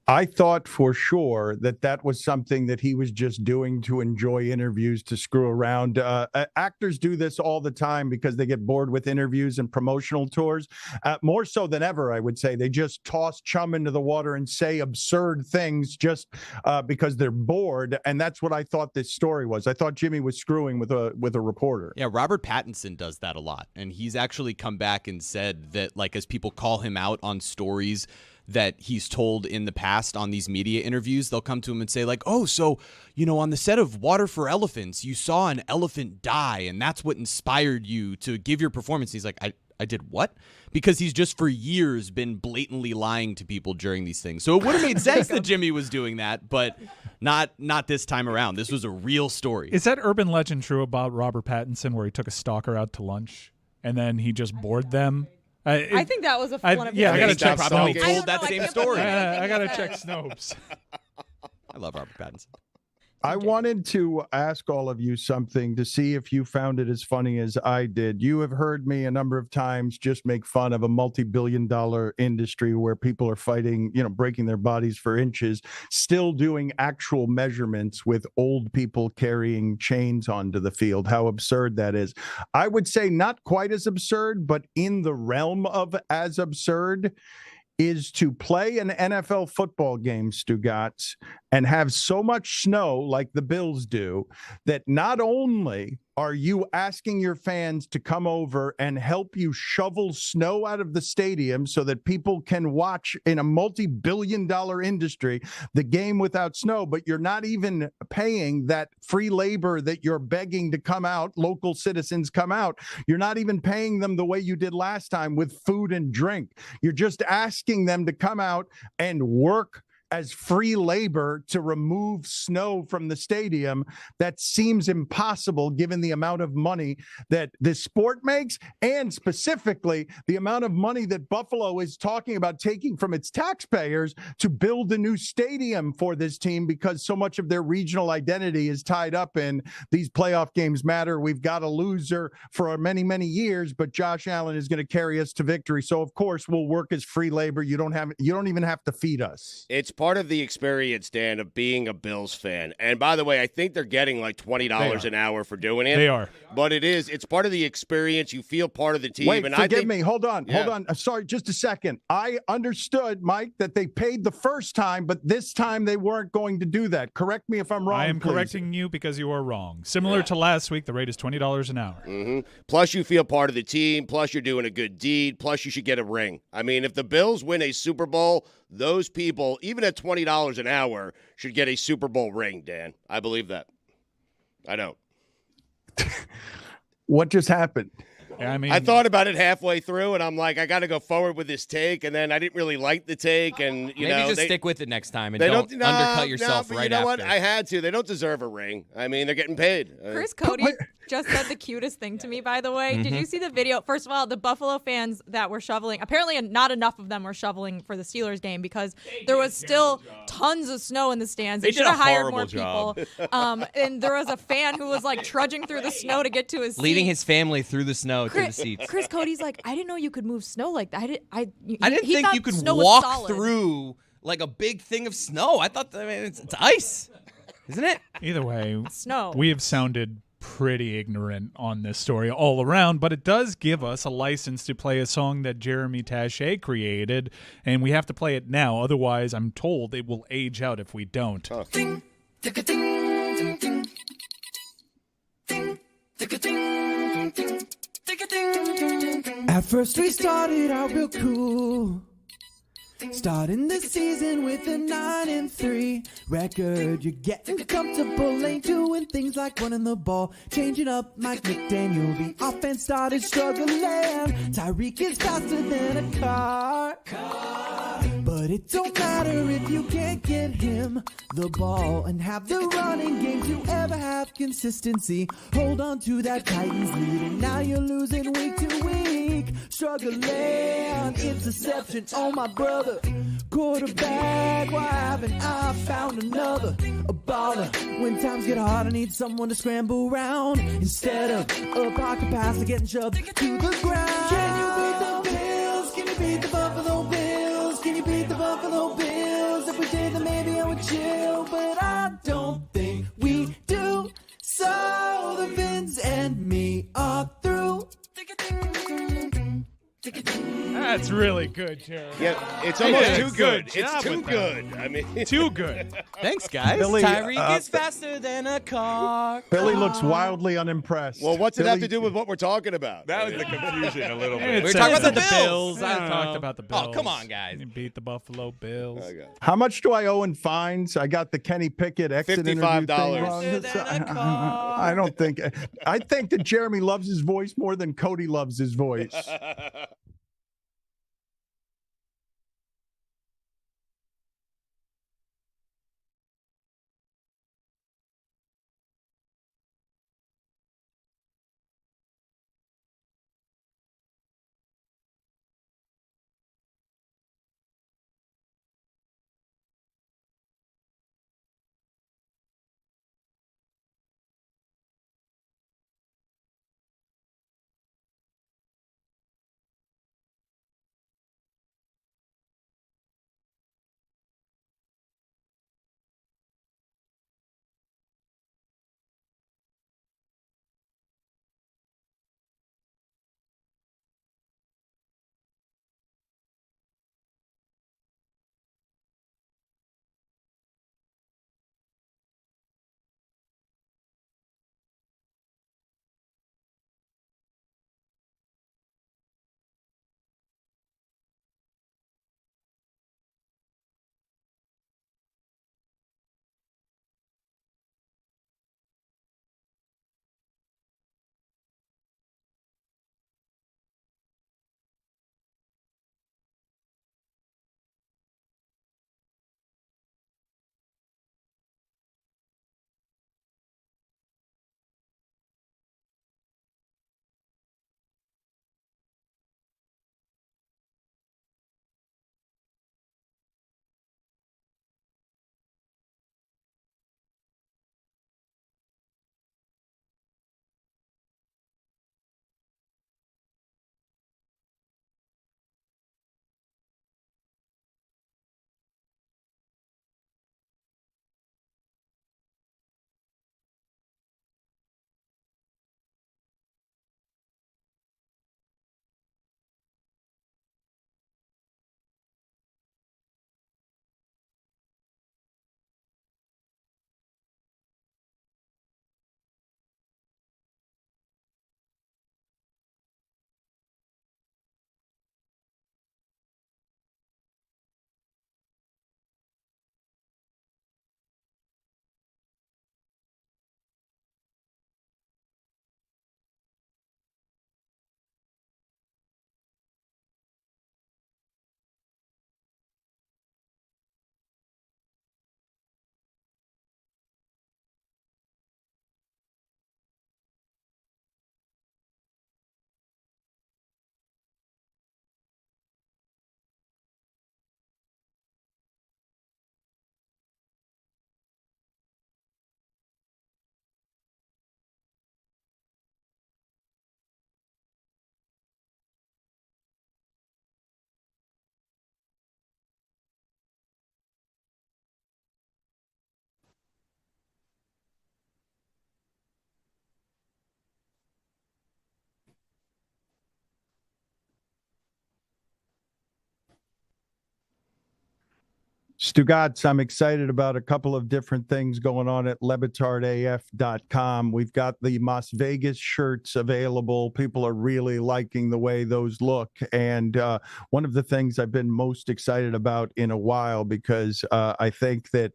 Speaker 2: I thought for sure that was something that he was just doing to enjoy interviews, to screw around. Actors do this all the time because they get bored with interviews and promotional tours. More so than ever, I would say. They just toss chum into the water and say absurd things just because they're bored. And that's what I thought this story was. I thought Jimmy was screwing with a reporter.
Speaker 8: Yeah, Robert Pattinson does that a lot. And he's actually come back and said that, like, as people call him out on stories that he's told in the past on these media interviews, they'll come to him and say, like, oh, so, on the set of Water for Elephants, you saw an elephant die, and that's what inspired you to give your performance. And he's like, I did what? Because he's just for years been blatantly lying to people during these things. So it would have made sense that Jimmy was doing that, but not this time around. This was a real story.
Speaker 5: Is that urban legend true about Robert Pattinson, where he took a stalker out to lunch and then he just bored them?
Speaker 7: I think that was one of
Speaker 5: I got to check
Speaker 8: probably
Speaker 5: Snopes.
Speaker 8: told that same story.
Speaker 5: I got to check Snopes.
Speaker 8: I love Robert Pattinson.
Speaker 2: I wanted to ask all of you something to see if you found it as funny as I did. You have heard me a number of times just make fun of a multi-billion-dollar industry where people are fighting, breaking their bodies for inches, still doing actual measurements with old people carrying chains onto the field. How absurd that is. I would say not quite as absurd, but in the realm of as absurd is to play an NFL football game, Stugotz, and have so much snow like the Bills do that not only are you asking your fans to come over and help you shovel snow out of the stadium so that people can watch in a multi-billion-dollar industry the game without snow, but you're not even paying that free labor that you're begging to come out, local citizens come out. You're not even paying them the way you did last time with food and drink. You're just asking them to come out and work as free labor to remove snow from the stadium. That seems impossible given the amount of money that this sport makes, and specifically the amount of money that Buffalo is talking about taking from its taxpayers to build a new stadium for this team, because so much of their regional identity is tied up in these playoff games matter. We've got a loser for many, many years, but Josh Allen is going to carry us to victory. So of course we'll work as free labor. You don't even have to feed us.
Speaker 3: It's part of the experience, Dan, of being a Bills fan. And by the way, I think they're getting like $20 an hour for doing it.
Speaker 5: They are.
Speaker 3: But it's part of the experience. You feel part of the team.
Speaker 2: Wait,
Speaker 3: and
Speaker 2: forgive me. Hold on. Sorry, just a second. I understood, Mike, that they paid the first time, but this time they weren't going to do that. Correct me if I'm wrong,
Speaker 5: I am
Speaker 2: please.
Speaker 5: correcting you because you are wrong. Similar to last week, the rate is $20 an hour.
Speaker 3: Mm-hmm. Plus, you feel part of the team. Plus, you're doing a good deed. Plus, you should get a ring. I mean, if the Bills win a Super Bowl, those people, even at $20 an hour, should get a Super Bowl ring, Dan. I believe that. I don't.
Speaker 2: What just happened?
Speaker 3: I thought about it halfway through, and I'm like, I got to go forward with this take, and then I didn't really like the take, and
Speaker 6: maybe just stick with it next time and don't undercut yourself right
Speaker 3: you know
Speaker 6: after.
Speaker 3: What? I had to. They don't deserve a ring. I mean, they're getting paid.
Speaker 7: Chris Cody just said the cutest thing to me, by the way. Did you see the video? First of all, the Buffalo fans that were shoveling, apparently not enough of them were shoveling for the Steelers game because there was still tons of snow in the stands. They should have hired more people. And there was a fan who was like trudging through the snow to get to his seat.
Speaker 6: Leading his family through the snow to the seats.
Speaker 7: Chris Cody's like, I didn't know you could move snow like that.
Speaker 6: I didn't think you could walk through like a big thing of snow. I thought, it's ice, isn't it?
Speaker 5: Either way,
Speaker 7: snow.
Speaker 5: We have sounded pretty ignorant on this story all around, but it does give us a license to play a song that Jeremy Taché created, and we have to play it now. Otherwise, I'm told it will age out if we don't.
Speaker 14: At first we started out real cool, starting the season with a 9-3 record. You're getting comfortable, ain't doing things like running the ball, changing up Mike McDaniel. The offense started struggling. Tyreek is faster than a car. But it don't matter if you can't get him the ball and have the running game to ever have consistency. Hold on to that Titans lead, and now you're losing week to week. Struggling, interception, oh my brother. Quarterback, why haven't I found another? A baller. When times get hard, I need someone to scramble around instead of a pocket passer getting shoved to the ground. Can you beat the Bills? Can you beat the Buffalo Bills? Can you beat the Buffalo Bills? If we did, then maybe I would chill, but I don't think we do. So the Vince and me are through.
Speaker 5: That's really good, Jeremy.
Speaker 3: Yeah, it's almost too good. It's too good. I mean,
Speaker 5: too good.
Speaker 8: Thanks, guys.
Speaker 2: Billy,
Speaker 6: Tyreek is faster than a car.
Speaker 2: Billy looks wildly unimpressed.
Speaker 3: well, what's it have
Speaker 2: Billy-
Speaker 3: to do with what we're talking about?
Speaker 10: That was the confusion a little
Speaker 5: It
Speaker 10: bit.
Speaker 6: We're
Speaker 5: says
Speaker 6: talking about
Speaker 5: that
Speaker 6: the Bills.
Speaker 5: I talked about the Bills.
Speaker 6: Oh, come on, guys.
Speaker 5: You beat the Buffalo Bills.
Speaker 3: Okay.
Speaker 2: How much do I owe in fines? I got the Kenny Pickett exit interview thing
Speaker 3: $55.
Speaker 2: wrong.
Speaker 6: Faster than a car.
Speaker 2: I don't think. I think that Jeremy loves his voice more than Cody loves his voice. Stugotz, I'm excited about a couple of different things going on at lebatardaf.com. We've got the Las Vegas shirts available. People are really liking the way those look. And one of the things I've been most excited about in a while, because I think that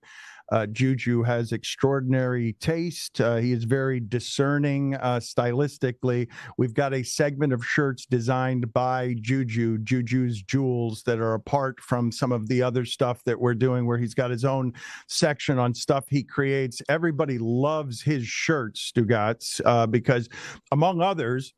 Speaker 2: Juju has extraordinary taste. He is very discerning stylistically. We've got a segment of shirts designed by Juju's Jewels, that are apart from some of the other stuff that we're doing, where he's got his own section on stuff he creates. Everybody loves his shirts, Stugotz, because among others,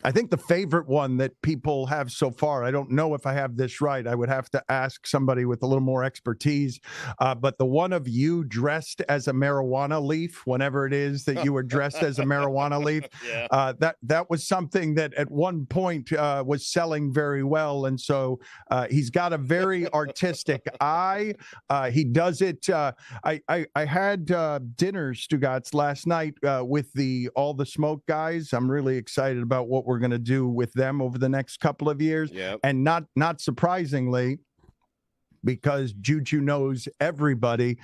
Speaker 2: I think the favorite one that people have so far, I don't know if I have this right, I would have to ask somebody with a little more expertise, but the one of you dressed as a marijuana leaf, whenever it is that you were dressed as a marijuana leaf, that was something that at one point was selling very well. And so he's got a very artistic eye. He does it. I had dinner, Stugotz, last night with all the smoke guys. I'm really excited about what we're going to do with them over the next couple of years.
Speaker 3: Yep.
Speaker 2: And not surprisingly, because Juju knows everybody,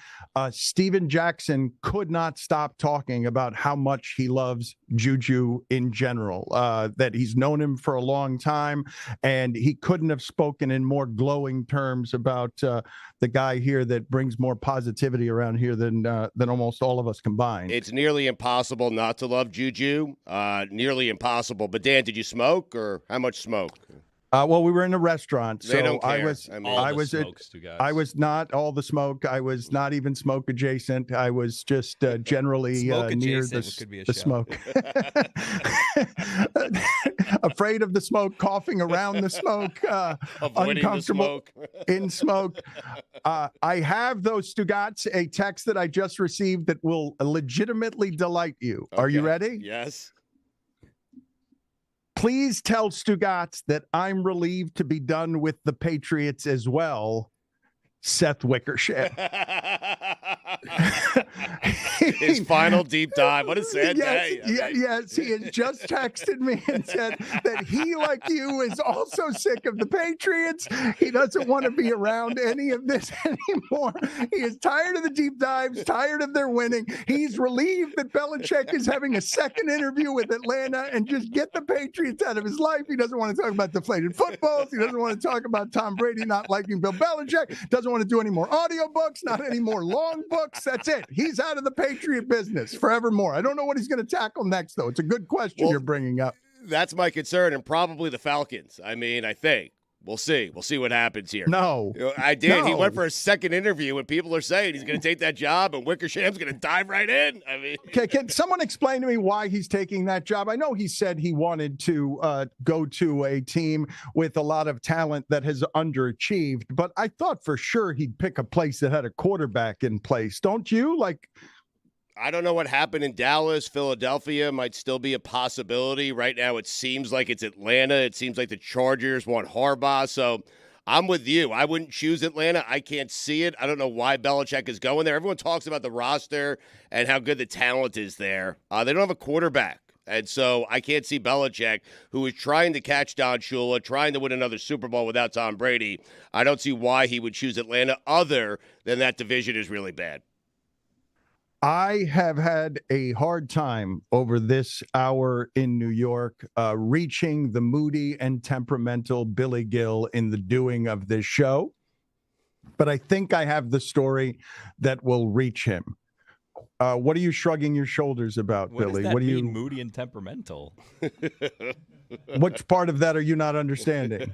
Speaker 2: Steven Jackson could not stop talking about how much he loves Juju in general, that he's known him for a long time, and he couldn't have spoken in more glowing terms about the guy here that brings more positivity around here than almost all of us combined.
Speaker 3: It's nearly impossible not to love Juju. Nearly impossible. But Dan, did you smoke, or how much smoke?
Speaker 2: Well, we were in a restaurant, so
Speaker 3: They don't care.
Speaker 2: I was not all the smoke. I was not even smoke adjacent. I was just generally near the smoke. Afraid of the smoke, coughing around the smoke, uncomfortable in smoke. I have, those, Stugotz, a text that I just received that will legitimately delight you. Okay. Are you ready?
Speaker 3: Yes.
Speaker 2: Please tell Stugotz that I'm relieved to be done with the Patriots as well. Seth Wickersham.
Speaker 3: His final deep dive. What a sad day.
Speaker 2: Yes, he has just texted me and said that he, like you, is also sick of the Patriots. He doesn't want to be around any of this anymore. He is tired of the deep dives, tired of their winning. He's relieved that Belichick is having a second interview with Atlanta and just get the Patriots out of his life. He doesn't want to talk about deflated footballs. He doesn't want to talk about Tom Brady not liking Bill Belichick. Doesn't want to do any more audiobooks, not any more long books. That's it. He's out of the Patriot business forevermore. I don't know what he's going to tackle next, though. It's a good question you're bringing up.
Speaker 3: That's my concern, and probably the Falcons. I mean, I think. We'll see. We'll see what happens here.
Speaker 2: No.
Speaker 3: I did. No. He went for a second interview, and people are saying he's going to take that job, and Wickersham's going to dive right in. I mean,
Speaker 2: can someone explain to me why he's taking that job? I know he said he wanted to go to a team with a lot of talent that has underachieved, but I thought for sure he'd pick a place that had a quarterback in place. Don't you?
Speaker 3: I don't know what happened in Dallas. Philadelphia might still be a possibility. Right now it seems like it's Atlanta. It seems like the Chargers want Harbaugh. So I'm with you. I wouldn't choose Atlanta. I can't see it. I don't know why Belichick is going there. Everyone talks about the roster and how good the talent is there. They don't have a quarterback. And so I can't see Belichick, who is trying to catch Don Shula, trying to win another Super Bowl without Tom Brady. I don't see why he would choose Atlanta other than that division is really bad.
Speaker 2: I have had a hard time over this hour in New York reaching the moody and temperamental Billy Gill in the doing of this show, but I think I have the story that will reach him. What are you shrugging your shoulders about, Billy?
Speaker 4: What do you mean, moody and temperamental?
Speaker 2: Which part of that are you not understanding?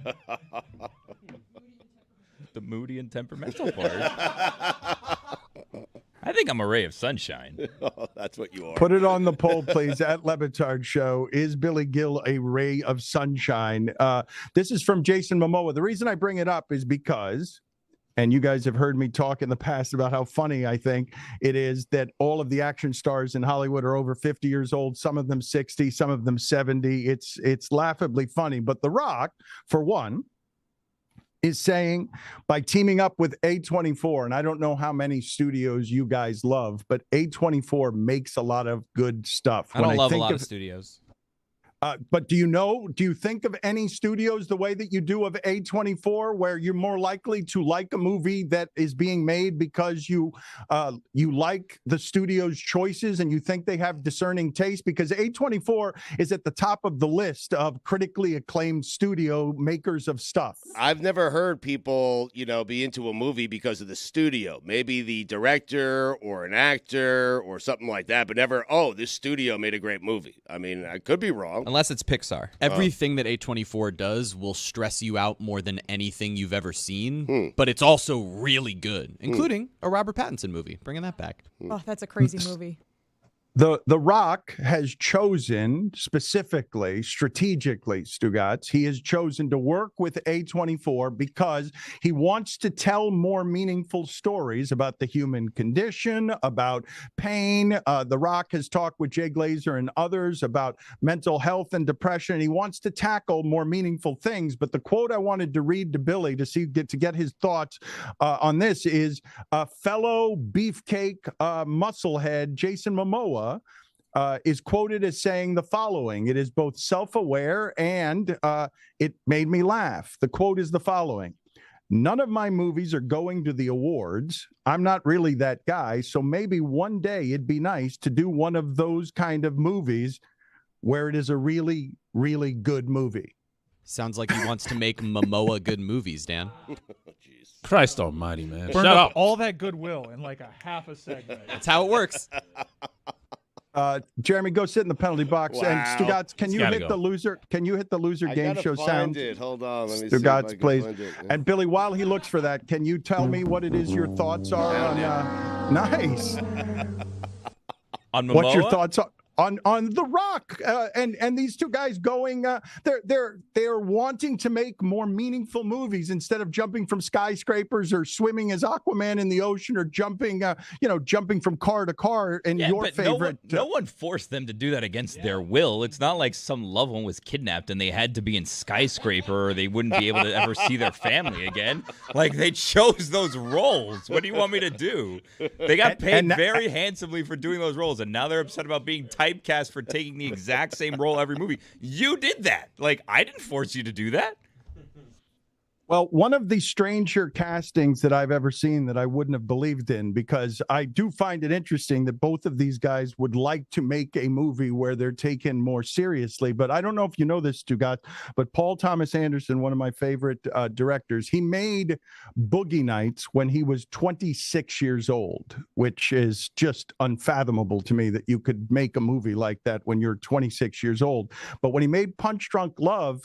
Speaker 4: The moody and temperamental part. I think I'm a ray of sunshine.
Speaker 3: Oh, that's what you are.
Speaker 2: Put it on the poll, please, at Le Batard Show. Is Billy Gill a ray of sunshine? This is from Jason Momoa. The reason I bring it up is because, and you guys have heard me talk in the past about how funny I think it is that all of the action stars in Hollywood are over 50 years old, some of them 60, some of them 70. It's laughably funny. But The Rock, for one, is saying by teaming up with A24, and I don't know how many studios you guys love, but A24 makes a lot of good stuff.
Speaker 6: I don't love a lot of studios.
Speaker 2: But do you think of any studios the way that you do of A24, where you're more likely to like a movie that is being made because you like the studio's choices and you think they have discerning taste? Because A24 is at the top of the list of critically acclaimed studio makers of stuff.
Speaker 3: I've never heard people, be into a movie because of the studio. Maybe the director or an actor or something like that, but never, this studio made a great movie. I mean, I could be wrong.
Speaker 6: Unless it's Pixar.
Speaker 8: Everything that A24 does will stress you out more than anything you've ever seen, but it's also really good, including a Robert Pattinson movie. Bringing that back.
Speaker 7: Oh, that's a crazy movie.
Speaker 2: The Rock has chosen strategically, Stugotz, he has chosen to work with A24 because he wants to tell more meaningful stories about the human condition, about pain. The Rock has talked with Jay Glazer and others about mental health and depression. He wants to tackle more meaningful things. But the quote I wanted to read to Billy to get his thoughts on this is fellow beefcake musclehead Jason Momoa is quoted as saying the following. It is both self-aware and it made me laugh. The quote is the following: "None of my movies are going to the awards. I'm not really that guy. So maybe one day it'd be nice to do one of those kind of movies where it is a really, really good movie."
Speaker 8: Sounds like he wants to make Momoa good movies, Dan.
Speaker 11: Christ almighty, man.
Speaker 5: Burned
Speaker 11: Shut
Speaker 5: up
Speaker 11: up.
Speaker 5: all that goodwill in like a half a segment.
Speaker 8: That's how it works.
Speaker 2: Jeremy, go sit in the penalty box.
Speaker 3: Wow.
Speaker 2: And Stugotz, can you hit
Speaker 11: go.
Speaker 2: the loser? Can you hit the loser game show sound?
Speaker 3: Hold on. Let me see if I
Speaker 2: Stugotz,
Speaker 3: can
Speaker 2: please.
Speaker 3: find it.
Speaker 2: And Billy, while he looks for that, can you tell me what it is your thoughts are on? Nice.
Speaker 4: On Momoa?
Speaker 2: What's your thoughts on The Rock and these two guys going? They're wanting to make more meaningful movies instead of jumping from skyscrapers or swimming as Aquaman in the ocean or jumping from car to car. And your
Speaker 4: but
Speaker 2: favorite,
Speaker 4: no one forced them to do that against their will. It's not like some loved one was kidnapped and they had to be in skyscraper or they wouldn't be able to ever see their family again. Like, they chose those roles. What do you want me to do? They got paid very handsomely for doing those roles, and now they're upset about being typecast for taking the exact same role every movie. You did that. Like, I didn't force you to do that.
Speaker 2: Well, one of the stranger castings that I've ever seen that I wouldn't have believed in, because I do find it interesting that both of these guys would like to make a movie where they're taken more seriously. But I don't know if you know this, Stugotz, but Paul Thomas Anderson, one of my favorite directors, he made Boogie Nights when he was 26 years old, which is just unfathomable to me that you could make a movie like that when you're 26 years old. But when he made Punch Drunk Love,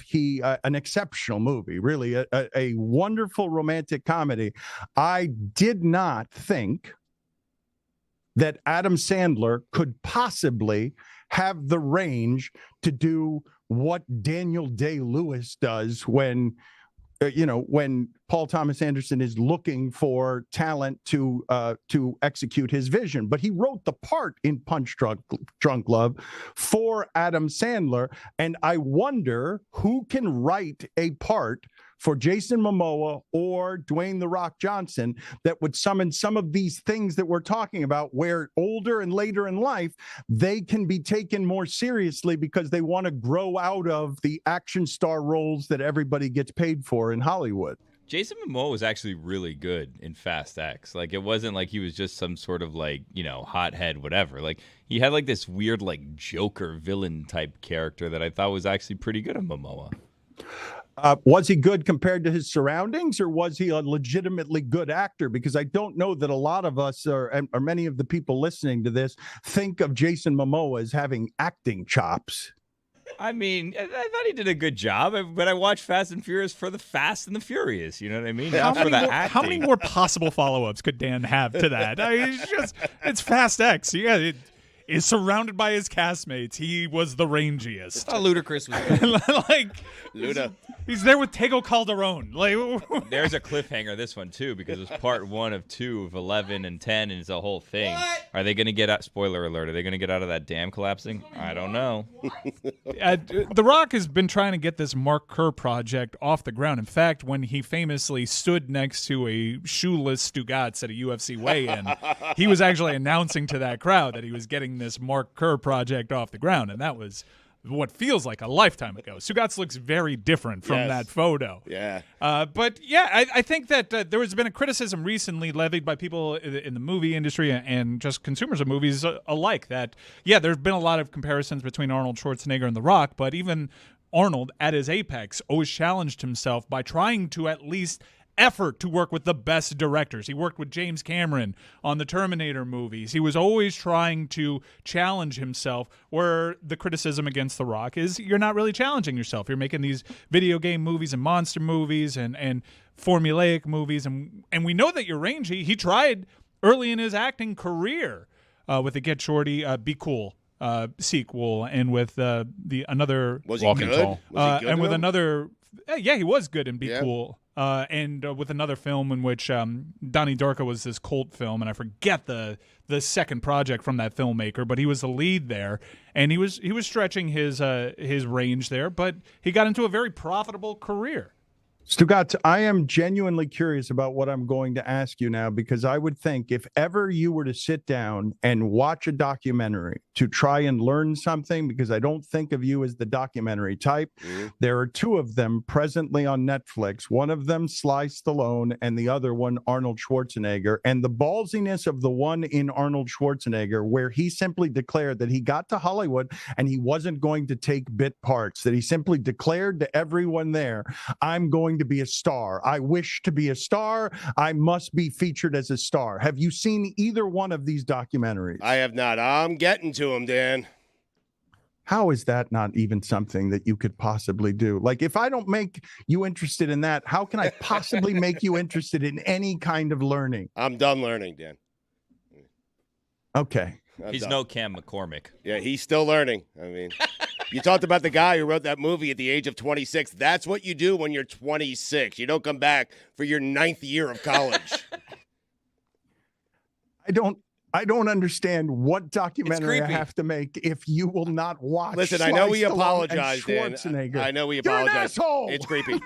Speaker 2: an exceptional movie, really, a wonderful romantic comedy. I did not think that Adam Sandler could possibly have the range to do what Daniel Day-Lewis does when Paul Thomas Anderson is looking for talent to execute his vision. But he wrote the part in Punch Drunk Love for Adam Sandler, and I wonder who can write a part for Jason Momoa or Dwayne "The Rock" Johnson that would summon some of these things that we're talking about, where older and later in life, they can be taken more seriously because they want to grow out of the action star roles that everybody gets paid for in Hollywood.
Speaker 4: Jason Momoa was actually really good in Fast X. Like, it wasn't like he was just some sort of hothead, whatever. Like, he had like this weird Joker villain type character that I thought was actually pretty good on Momoa.
Speaker 2: Was he good compared to his surroundings, or was he a legitimately good actor? Because I don't know that a lot of us or many of the people listening to this think of Jason Momoa as having acting chops.
Speaker 4: I mean, I thought he did a good job, but I watched Fast and Furious for the Fast and the Furious. You know what I mean? Not for the acting.
Speaker 5: How many more possible follow-ups could Dan have to that? It's Fast X. Yeah, it is surrounded by his castmates. He was the rangiest.
Speaker 6: Ludacris was
Speaker 5: Luda. He's there with Tego Calderon.
Speaker 4: There's a cliffhanger this one too, because it's part 1 of 2 of 11 and 10, and it's a whole thing. What? Are they going to get out? Spoiler alert! Are they going to get out of that dam collapsing? I don't know.
Speaker 5: The Rock has been trying to get this Mark Kerr project off the ground. In fact, when he famously stood next to a shoeless Stugotz at a UFC weigh-in, he was actually announcing to that crowd that he was getting this Mark Kerr project off the ground, and that was what feels like a lifetime ago. Stugotz looks very different from that photo.
Speaker 3: Yeah.
Speaker 5: But yeah, I think that there has been a criticism recently levied by people in the movie industry and just consumers of movies alike that, yeah, there's been a lot of comparisons between Arnold Schwarzenegger and The Rock, but even Arnold at his apex always challenged himself by trying to at least effort to work with the best directors. He worked with James Cameron on the Terminator movies. He was always trying to challenge himself, where the criticism against The Rock is you're not really challenging yourself. You're making these video game movies and monster movies and formulaic movies, and we know that you're rangy. He tried early in his acting career with the Get Shorty, Be Cool sequel, and with another
Speaker 3: Was he good? Was he good
Speaker 5: and with
Speaker 3: though?
Speaker 5: another he was good in Be Cool, and with another film in which Donnie Darko was this cult film, and I forget the second project from that filmmaker, but he was the lead there, and he was stretching his range there, but he got into a very profitable career.
Speaker 2: Stugotz, I am genuinely curious about what I'm going to ask you now, because I would think if ever you were to sit down and watch a documentary to try and learn something, because I don't think of you as the documentary type, there are two of them presently on Netflix. One of them, Sly Stallone, and the other one, Arnold Schwarzenegger. And the ballsiness of the one in Arnold Schwarzenegger, where he simply declared that he got to Hollywood and he wasn't going to take bit parts, that he simply declared to everyone there, I'm going to be a star. I wish to be a star. I must be featured as a star. Have you seen either one of these documentaries?
Speaker 3: I have not. I'm getting to him, Dan.
Speaker 2: How is that not even something that you could possibly do? Like, if I don't make you interested in that, how can I possibly make you interested in any kind of learning?
Speaker 3: I'm done learning, Dan.
Speaker 2: Okay.
Speaker 4: He's no Cam McCormick.
Speaker 3: Yeah, he's still learning. I mean, you talked about the guy who wrote that movie at the age of 26. That's what you do when you're 26. You don't come back for your 9th year of college.
Speaker 2: I don't understand what documentary I have to make if you will not watch.
Speaker 3: Listen, I know we
Speaker 2: Sly Stallone
Speaker 3: apologize,
Speaker 2: and
Speaker 3: Dan.
Speaker 2: Schwarzenegger.
Speaker 3: I know we
Speaker 2: You're an
Speaker 3: apologize.
Speaker 2: asshole.
Speaker 3: It's creepy.